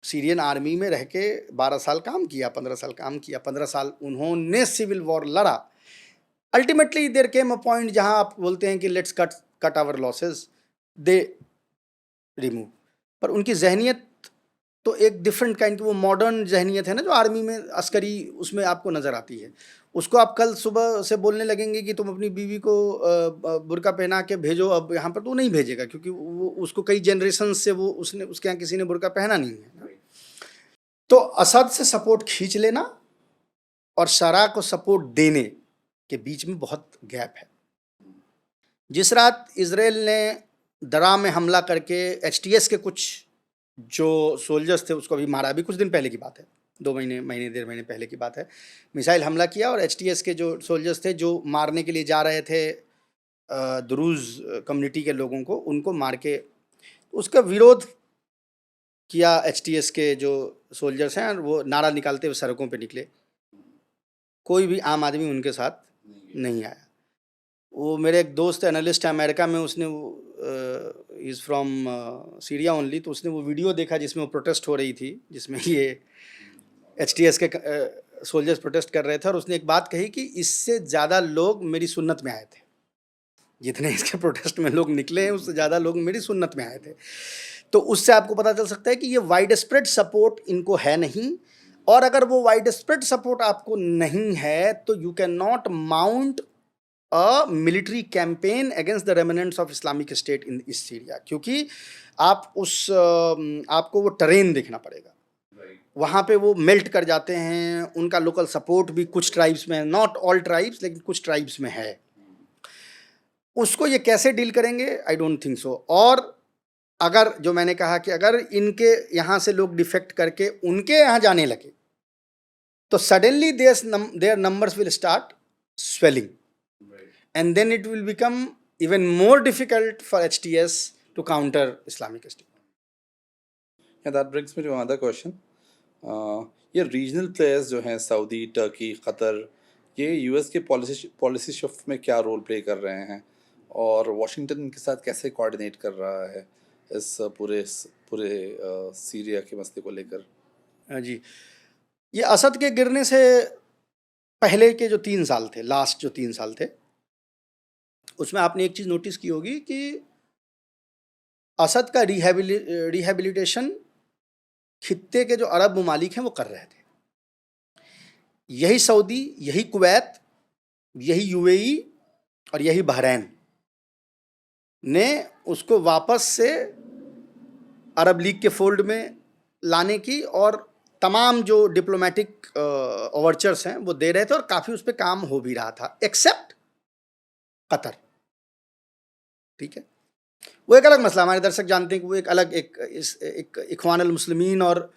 A: सीरियन आर्मी में रह के 12 साल काम किया, 15 साल काम किया, 15 साल उन्होंने सिविल वॉर लड़ा। Ultimately there came a point जहां आप बोलते हैं कि let's cut our losses, they remove. पर उनकी जहनियत तो एक डिफरेंट काइंड की, वो मॉडर्न जहनियत है ना जो आर्मी में अस्करी उसमें आपको नज़र आती है। उसको आप कल सुबह से बोलने लगेंगे कि तुम अपनी बीवी को बुर्का पहना के भेजो अब यहाँ पर, तो वो नहीं भेजेगा, क्योंकि वो उसको कई जनरेशन से वो उसके यहाँ किसी ने बुर्का पहना नहीं है। तो असद से सपोर्ट खींच लेना और शरा को सपोर्ट देने के बीच में बहुत गैप है। जिस रात इसराइल ने दरा में हमला करके HTS के कुछ जो सोल्जर्स थे उसको अभी मारा, अभी कुछ दिन पहले की बात है, 2 महीने 1.5 महीने पहले की बात है, मिसाइल हमला किया और HTS के जो सोल्जर्स थे जो मारने के लिए जा रहे थे दुरूज कम्युनिटी के लोगों को, उनको मार के उसका विरोध किया। HTS के जो सोल्जर्स हैं वो नारा निकालते हुए सड़कों पे निकले, कोई भी आम आदमी उनके साथ नहीं आया। वो मेरे एक दोस्त एनालिस्ट है अमेरिका में, उसने इज़ फ्रॉम सीरिया ओनली, तो उसने वो वीडियो देखा जिसमें वो प्रोटेस्ट हो रही थी, जिसमें ये HTS के सोल्जर्स प्रोटेस्ट कर रहे थे, और उसने एक बात कही कि इससे ज़्यादा लोग मेरी सुन्नत में आए थे, जितने इसके प्रोटेस्ट में लोग निकले हैं उससे ज़्यादा लोग मेरी सुन्नत में आए थे। तो उससे आपको पता चल सकता है कि ये वाइड स्प्रेड सपोर्ट इनको है नहीं, और अगर वो वाइड स्प्रेड सपोर्ट आपको नहीं है तो you can not mount a military campaign against the remnants of Islamic state in east Syria, क्योंकि आप आपको वो टरेन देखना पड़ेगा। वहाँ पे वो मेल्ट कर जाते हैं, उनका लोकल सपोर्ट भी कुछ ट्राइब्स में है, नॉट ऑल ट्राइब्स लेकिन कुछ ट्राइब्स में है। उसको ये कैसे डील करेंगे, आई डोंट थिंक सो। और अगर जो मैंने कहा कि अगर इनके यहाँ से लोग डिफेक्ट करके उनके यहाँ जाने लगे तो suddenly their numbers will start swelling, and then it will become even more difficult for HTS to counter Islamic State.
B: That brings me to another question. ये रीजनल प्लेयर्स जो हैं सऊदी, टर्की, कतर, ये यूएस के पॉलिसी शिफ्ट में क्या रोल प्ले कर रहे हैं और वाशिंगटन इनके साथ कैसे कोऑर्डिनेट कर रहा है इस पूरे सीरिया के मसले को लेकर?
A: जी, ये असद के गिरने से पहले के जो 3 साल थे, लास्ट जो 3 साल थे, उसमें आपने एक चीज़ नोटिस की होगी कि असद का रिहैबिलिटेशन खित्ते के जो अरब ममालिक हैं वो कर रहे थे। यही सऊदी, यही कुवैत, यही यूएई और यही बहरैन ने उसको वापस से अरब लीग के फोल्ड में लाने की और तमाम जो डिप्लोमेटिक ओवरचर्स हैं वो दे रहे थे और काफ़ी उस पर काम हो भी रहा था, एक्सेप्ट कतर। ठीक है, वो एक अलग मसला, हमारे दर्शक जानते हैं कि वो एक अलग एक इख्वान अल मुस्लिमीन और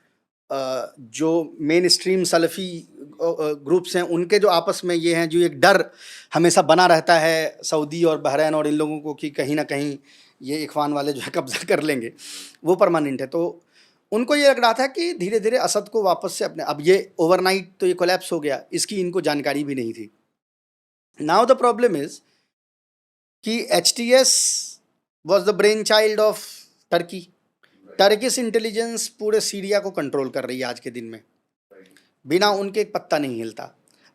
A: जो मेन स्ट्रीम सलफ़ी ग्रुप्स हैं उनके जो आपस में ये हैं, जो एक डर हमेशा बना रहता है सऊदी और बहरैन और इन लोगों को कि कहीं ना कहीं ये इख्वान वाले जो है कब्जा कर लेंगे, वो परमानेंट है। तो उनको ये लग रहा था कि धीरे धीरे असद को वापस से अपने, अब ये ओवरनाइट तो ये कोलैप्स हो गया, इसकी इनको जानकारी भी नहीं थी। नाउ द प्रॉब्लम इज कि HTS was the brain child of Turkey. Turkish intelligence पूरे सीरिया को कंट्रोल कर रही है आज के दिन में, बिना उनके एक पत्ता नहीं हिलता।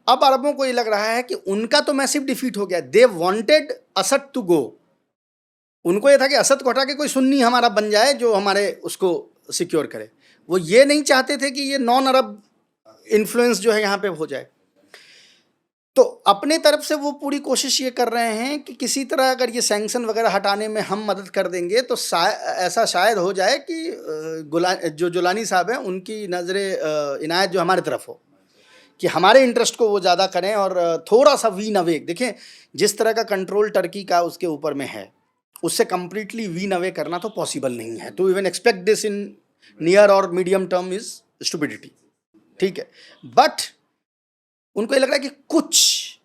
A: अब अरबों को ये लग रहा है कि उनका तो मैसिव डिफीट हो गया, they wanted Assad to go. उनको ये था कि असद को हटा के कोई सुन्नी हमारा बन जाए जो हमारे उसको सिक्योर करे। वो ये नहीं चाहते थे कि ये नॉन अरब इन्फ्लुएंस जो है यहाँ पे हो जाए। तो अपने तरफ से वो पूरी कोशिश ये कर रहे हैं कि किसी तरह अगर ये सैंक्शन वगैरह हटाने में हम मदद कर देंगे तो ऐसा शायद हो जाए कि जो जुलानी साहब हैं उनकी नज़र इनायत जो हमारे तरफ हो, कि हमारे इंटरेस्ट को वो ज़्यादा करें और थोड़ा सा वीन अवे। देखें, जिस तरह का कंट्रोल टर्की का उसके ऊपर में है, उससे कम्प्लीटली वीन अवे करना तो पॉसिबल नहीं है। To even expect this in near और मीडियम टर्म इज स्टुपिडिटी। ठीक है, बट उनको ये लग रहा है कि कुछ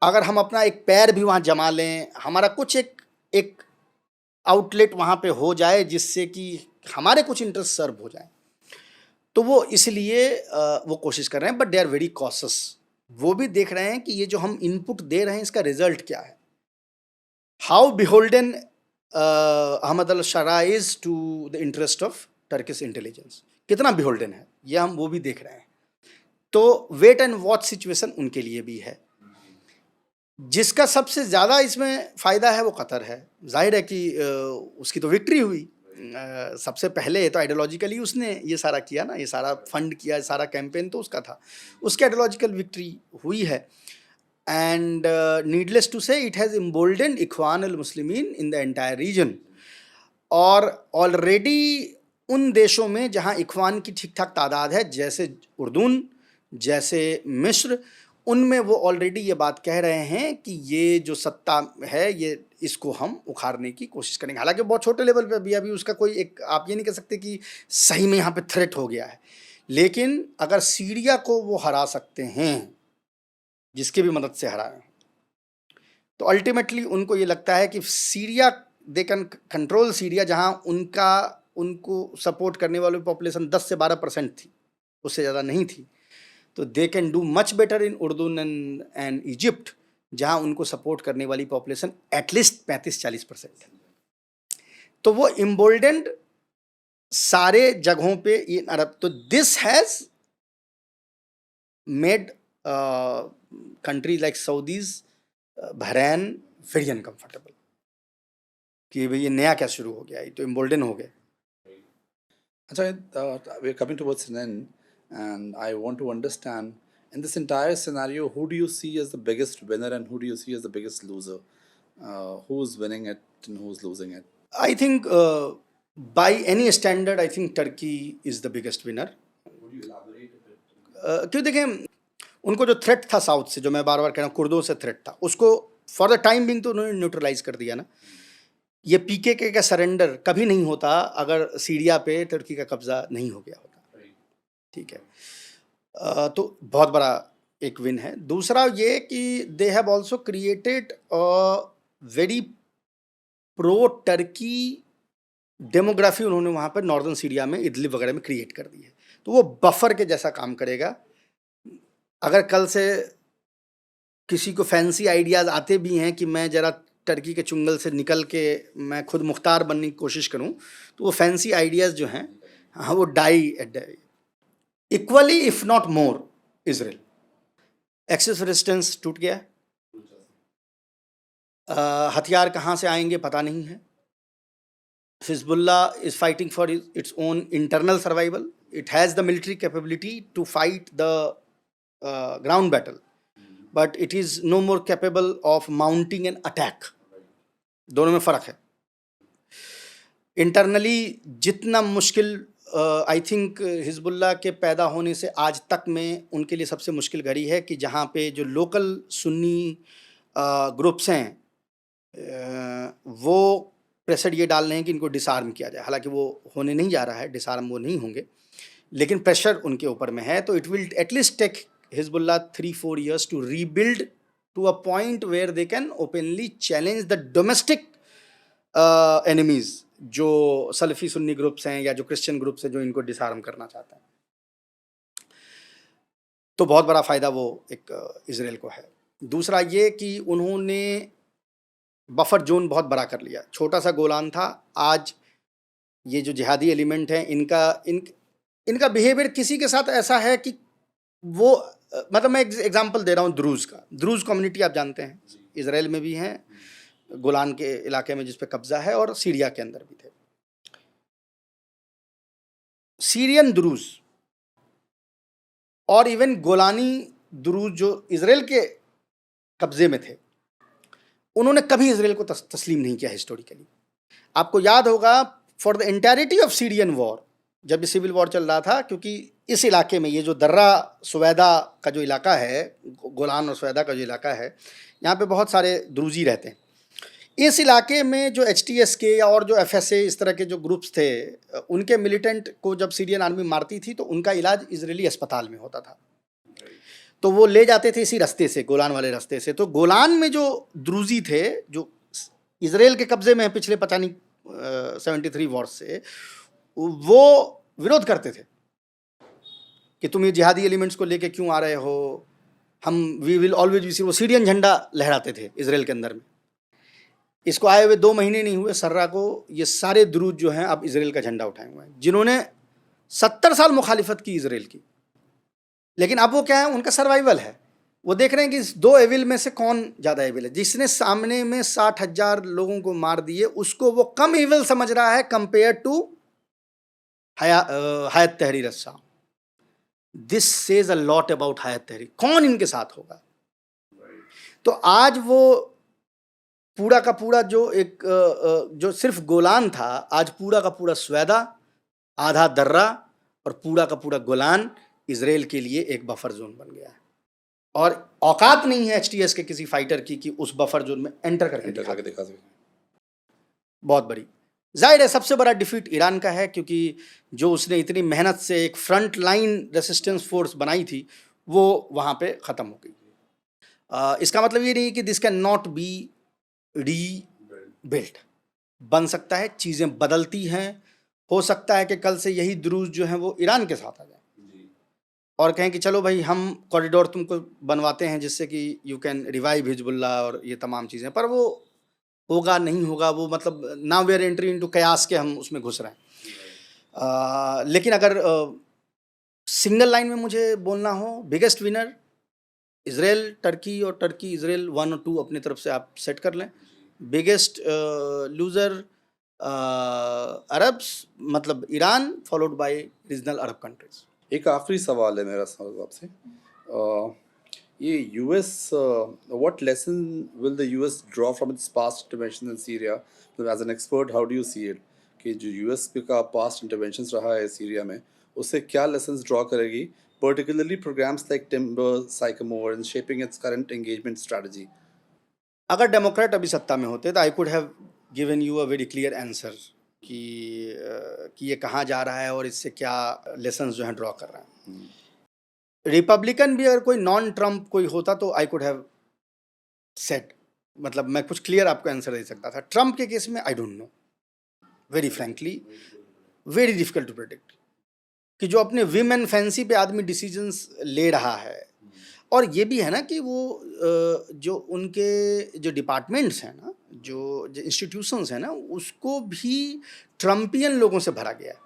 A: अगर हम अपना एक पैर भी वहाँ जमा लें, हमारा कुछ एक आउटलेट वहाँ पे हो जाए जिससे कि हमारे कुछ इंटरेस्ट सर्व हो जाए, तो वो इसलिए वो कोशिश कर रहे हैं। But they are very cautious. वो भी देख रहे हैं कि ये जो हम इनपुट दे रहे हैं इसका रिजल्ट क्या है। How beholden Ahmed al Sharaa is to the interest of Turkish intelligence, कितना बिहोल्डन है ये हम वो भी देख रहे हैं। तो वेट एंड वॉच सिचुएशन उनके लिए भी है। जिसका सबसे ज़्यादा इसमें फ़ायदा है वो कतर है। जाहिर है कि उसकी तो विक्ट्री हुई। सबसे पहले तो आइडियोलॉजिकली उसने ये सारा किया ना, ये सारा फंड किया, सारा कैंपेन तो उसका था, उसकी आइडियोलॉजिकल विक्ट्री हुई है। And needless to say it has emboldened Ikhwan al Muslimeen in the entire region. और ऑलरेडी उन देशों में जहाँ इख्वान की ठीक ठाक तादाद है, जैसे उर्दून, जैसे मिस्र, उनमें वो ऑलरेडी ये बात कह रहे हैं कि ये जो सत्ता है ये इसको हम उखाड़ने की कोशिश करेंगे। हालांकि बहुत छोटे लेवल पे अभी उसका कोई एक, आप ये नहीं कह सकते कि सही में यहाँ पे थ्रेट हो गया है। लेकिन अगर सीरिया को वो हरा सकते हैं, जिसकी भी मदद से हराएं, तो अल्टीमेटली उनको ये लगता है कि Syria, they can control Syria, जहाँ उनको सपोर्ट करने वालों की पॉपुलेशन 10 से 12% थी, उससे ज़्यादा नहीं थी। तो they can do much better in Urdun and Egypt, जहाँ उनको सपोर्ट करने वाली पॉपुलेशन एटलीस्ट 35-40% है। तो वो इम्बोल्डेंड सारे जगहों पे इन अरब, तो this has made country like Saudis, Bahrain very uncomfortable कि भाई ये नया क्या शुरू हो गया, ये तो इम्बोल्डन हो गए।
B: अच्छा, we're coming towards an end, and I want to understand, in this entire scenario, who do you see as the biggest winner and who do you see as the biggest loser? Who's winning it and who's losing it?
A: I think by any standard, I think Turkey is the biggest winner.
B: Would you elaborate a bit?
A: क्यों, देखें, उनको जो थ्रेट था साउथ से, जो मैं बार बार कह रहा हूँ कुर्दों से थ्रेट था, उसको फॉर द टाइम बिंग तो उन्होंने न्यूट्रलाइज कर दिया ना। ये PKK का सरेंडर कभी नहीं होता अगर सीरिया पे तुर्की का कब्जा नहीं हो गया होता। ठीक है, तो बहुत बड़ा एक विन है। दूसरा ये कि they have also created very pro Turkey demography उन्होंने वहाँ पर नॉर्दर्न सीरिया में इदलिब वगैरह में क्रिएट कर दी है, तो वो बफर के जैसा काम करेगा। अगर कल से किसी को फैंसी आइडियाज़ आते भी हैं कि मैं ज़रा टर्की के चुंगल से निकल के मैं खुद मुख्तार बनने की कोशिश करूं, तो वो फैंसी आइडियाज़ जो हैं, हाँ, वो die equally if not more Israel. Axis resistance टूट गया है, हथियार कहाँ से आएंगे पता नहीं है। Hezbollah is fighting for its own internal survival, it has the military capability to fight the ground battle, but it is no more capable of mounting an attack. दोनों में फ़र्क है। इंटरनली जितना मुश्किल, आई थिंक हिजबुल्लाह के पैदा होने से आज तक में उनके लिए सबसे मुश्किल घड़ी है कि जहाँ पे जो लोकल सुन्नी ग्रुप्स हैं, वो प्रेशर ये डाल रहे हैं कि इनको डिसआर्म किया जाए। हालांकि वो होने नहीं जा रहा है, डिसआर्म वो नहीं होंगे, लेकिन प्रेशर उनके ऊपर में है। तो it will at least take Hezbollah 3-4 years to rebuild to a point where they can openly challenge the domestic enemies, जो सलफी सुन्नी ग्रुप्स हैं या जो क्रिश्चियन ग्रुप्स हैं जो इनको डिसआर्म करना चाहते हैं। तो बहुत बड़ा फ़ायदा वो एक इसराइल को है। दूसरा ये कि उन्होंने बफर जोन बहुत बड़ा कर लिया। छोटा सा गोलान था, आज ये जो जिहादी एलिमेंट हैं इनका बिहेवियर किसी के साथ ऐसा है कि वो मतलब मैं एग्जांपल दे रहा हूँ द्रूज का। द्रूज कम्युनिटी आप जानते हैं, इसराइल में भी हैं, गोलान के इलाके में जिस पे कब्जा है, और सीरिया के अंदर भी थे। सीरियन द्रूज और इवन गोलानी द्रूज जो इसराइल के कब्जे में थे, उन्होंने कभी इसराइल को तस्लीम नहीं किया हिस्टोरिकली। आपको याद होगा for the entirety of Syrian war, जब सिविल वॉर चल रहा था, क्योंकि इस इलाके में ये जो दर्रा सुवैदा का जो इलाका है, गोलान और सुवैदा का जो इलाका है, यहाँ पे बहुत सारे द्रूजी रहते हैं। इस इलाके में जो HTS के या और जो FSA इस तरह के जो ग्रुप्स थे, उनके मिलिटेंट को जब सीरियन आर्मी मारती थी तो उनका इलाज इजरायली अस्पताल में होता था। तो वो ले जाते थे इसी रास्ते से, गोलान वाले रास्ते से। तो गोलान में जो द्रूजी थे, जो इसराइल के कब्जे में है पिछले पता नहीं 73 वॉर से, वो विरोध करते थे कि तुम ये जिहादी एलिमेंट्स को लेके क्यों आ रहे हो, हम वी विल ऑलवेज बी। वो सीरियन झंडा लहराते थे इसराइल के अंदर में। इसको आए हुए 2 महीने नहीं हुए, सर्रा को ये सारे द्रूज जो हैं अब इसराइल का झंडा उठाए हुए हैं, जिन्होंने 70 साल मुखालिफत की इसराइल की। लेकिन अब वो क्या है, उनका सर्वाइवल है। वो देख रहे हैं कि इस 2 एविल में से कौन ज़्यादा एविल है। जिसने सामने में 60,000 लोगों को मार दिए, उसको वो कम एविल समझ रहा है compare to Hayat Tahrir al Sham. This says a lot about Hayat Tahrir. कौन इनके साथ होगा? तो आज वो पूरा का पूरा जो सिर्फ गोलान था, आज पूरा का पूरा सुवैदा, आधा दर्रा और पूरा का पूरा गोलान इसराइल के लिए एक बफर जोन बन गया है। और औकात नहीं है HTS के किसी फाइटर की कि उस बफर जोन में एंटर करके दिखा सके। बहुत बड़ी जाहिर है सबसे बड़ा डिफीट ईरान का है, क्योंकि जो उसने इतनी मेहनत से एक फ्रंट लाइन रेसिस्टेंस फोर्स बनाई थी, वो वहाँ पे ख़त्म हो गई। इसका मतलब ये नहीं कि this can not be rebuilt. बन सकता है, चीज़ें बदलती हैं। हो सकता है कि कल से यही द्रूज जो हैं वो ईरान के साथ आ जाए और कहें कि चलो भाई हम कॉरिडोर तुमको बनवाते हैं जिससे कि यू कैन रिवाइव हिजबुल्लाह और ये तमाम चीज़ें। पर वो होगा नहीं होगा, वो मतलब now we are entry into कयास के हम उसमें घुस रहे हैं। लेकिन अगर सिंगल लाइन में मुझे बोलना हो, बिगेस्ट विनर इसराइल टर्की, और टर्की इसराइल 1 और 2 अपनी तरफ से आप सेट कर लें। बिगेस्ट लूज़र अरब्स, मतलब Iran, followed by regional Arab countries.
B: एक आखिरी सवाल है मेरा आपसे, ये US, what lesson will the US draw from its past intervention in Syria? As an expert, how do you see it कि जो यूएस का पास्ट इंटरवेंशंस रहा है सीरिया में, उससे क्या लेसन्स ड्रॉ करेगी, particularly programs like Timber, Sycamore, and shaping its current engagement strategy?
A: अगर डेमोक्रेट अभी सत्ता में होते तो I could have given you a very clear answer कि ये कहाँ जा रहा है और इससे क्या लेसन्स जो हैं ड्रॉ कर रहे हैं। रिपब्लिकन भी अगर कोई नॉन ट्रम्प कोई होता तो आई कुड हैव सेट, मतलब मैं कुछ क्लियर आपको आंसर दे सकता था। ट्रम्प के केस में I don't know, very frankly very difficult to predict, कि जो अपने विम एंड फैंसी पे आदमी डिसीजंस ले रहा है। और ये भी है ना कि वो जो उनके जो डिपार्टमेंट्स हैं ना, जो इंस्टीट्यूशंस हैं ना, उसको भी ट्रम्पियन लोगों से भरा गया है।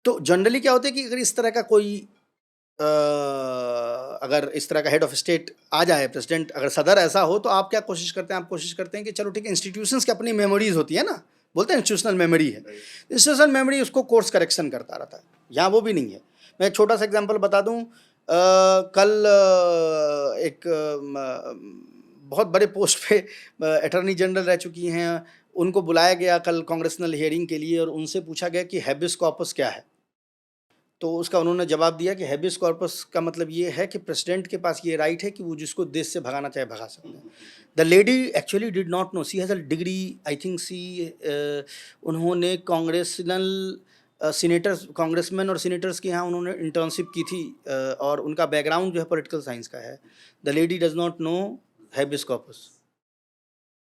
A: तो जनरली क्या होता है कि अगर इस तरह का कोई अगर इस तरह का हेड ऑफ स्टेट आ जाए, प्रेसिडेंट अगर सदर ऐसा हो, तो आप क्या कोशिश करते हैं? आप कोशिश करते हैं कि चलो ठीक है, इंस्टीट्यूशंस की अपनी मेमोरीज होती है ना, बोलते हैं इंस्टीट्यूशनल मेमोरी है, इंस्टीट्यूशनल मेमोरी उसको कोर्स करेक्शन करता रहता है। यहाँ वो भी नहीं है। मैं एक छोटा सा एग्जांपल बता दूं, कल एक बहुत बड़े पोस्ट पे अटॉर्नी जनरल रह चुकी हैं, उनको बुलाया गया कल कांग्रेसनल हियरिंग के लिए और उनसे पूछा गया कि हैबियस कॉर्पस क्या है। तो उसका उन्होंने जवाब दिया कि हैबियस कॉर्पस का मतलब ये है कि प्रेसिडेंट के पास ये राइट है कि वो जिसको देश से भगाना चाहे भगा सकते हैं। The lady actually did not know, she has a degree, I think she उन्होंने कांग्रेसनल सीनेटर्स, कांग्रेसमैन और सीनेटर्स के यहाँ उन्होंने इंटर्नशिप की थी, और उनका बैकग्राउंड जो है पॉलिटिकल साइंस का है। The lady does not know habeas corpus.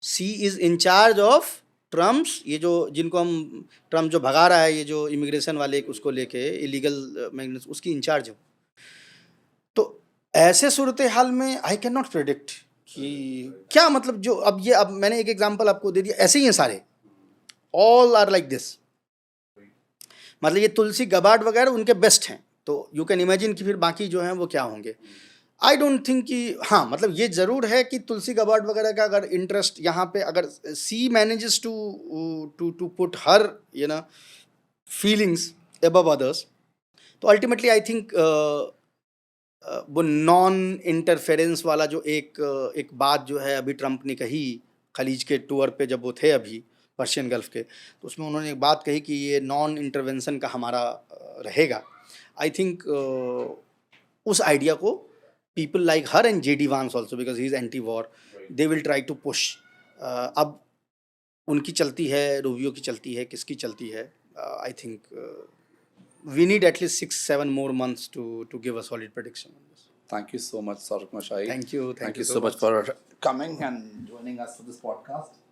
A: She is in charge of Trump's, ये जो जिनको हम ट्रम्प जो भगा रहा है, ये जो इमिग्रेशन वाले उसको लेके इलीगल मैग्नेट्स, उसकी इंचार्ज है। तो ऐसे सूरत हाल में आई कैन नॉट प्रेडिक्ट कि क्या मतलब, जो अब मैंने एक एग्जांपल आपको दे दिया, ऐसे ही हैं सारे, ऑल आर लाइक दिस। मतलब ये तुलसी गबार्ड वगैरह उनके बेस्ट हैं, तो यू कैन इमेजिन कि फिर बाकी जो हैं वो क्या होंगे। आई डोंट थिंक कि, हाँ मतलब ये ज़रूर है कि तुलसी गबार्ड वगैरह का अगर इंटरेस्ट यहाँ पे, अगर she manages to put her feelings above others, तो अल्टीमेटली आई थिंक वो नॉन इंटरफेरेंस वाला जो एक बात जो है अभी ट्रम्प ने कही खलीज के टूर पे जब वो थे अभी पर्शियन गल्फ के, तो उसमें उन्होंने एक बात कही कि ये नॉन इंटरवेंशन का हमारा रहेगा। आई थिंक उस आइडिया को people like her and JD Vance also, because he is anti-war, they will try to push. अब उनकी चलती है, रूबियो की चलती है, किसकी चलती है? I think we need at least 6-7 more months to give a solid prediction on this.
B: Thank you so much, Saurabh Kumar Shahi.
A: Thank you
B: so much for coming and joining us for this podcast.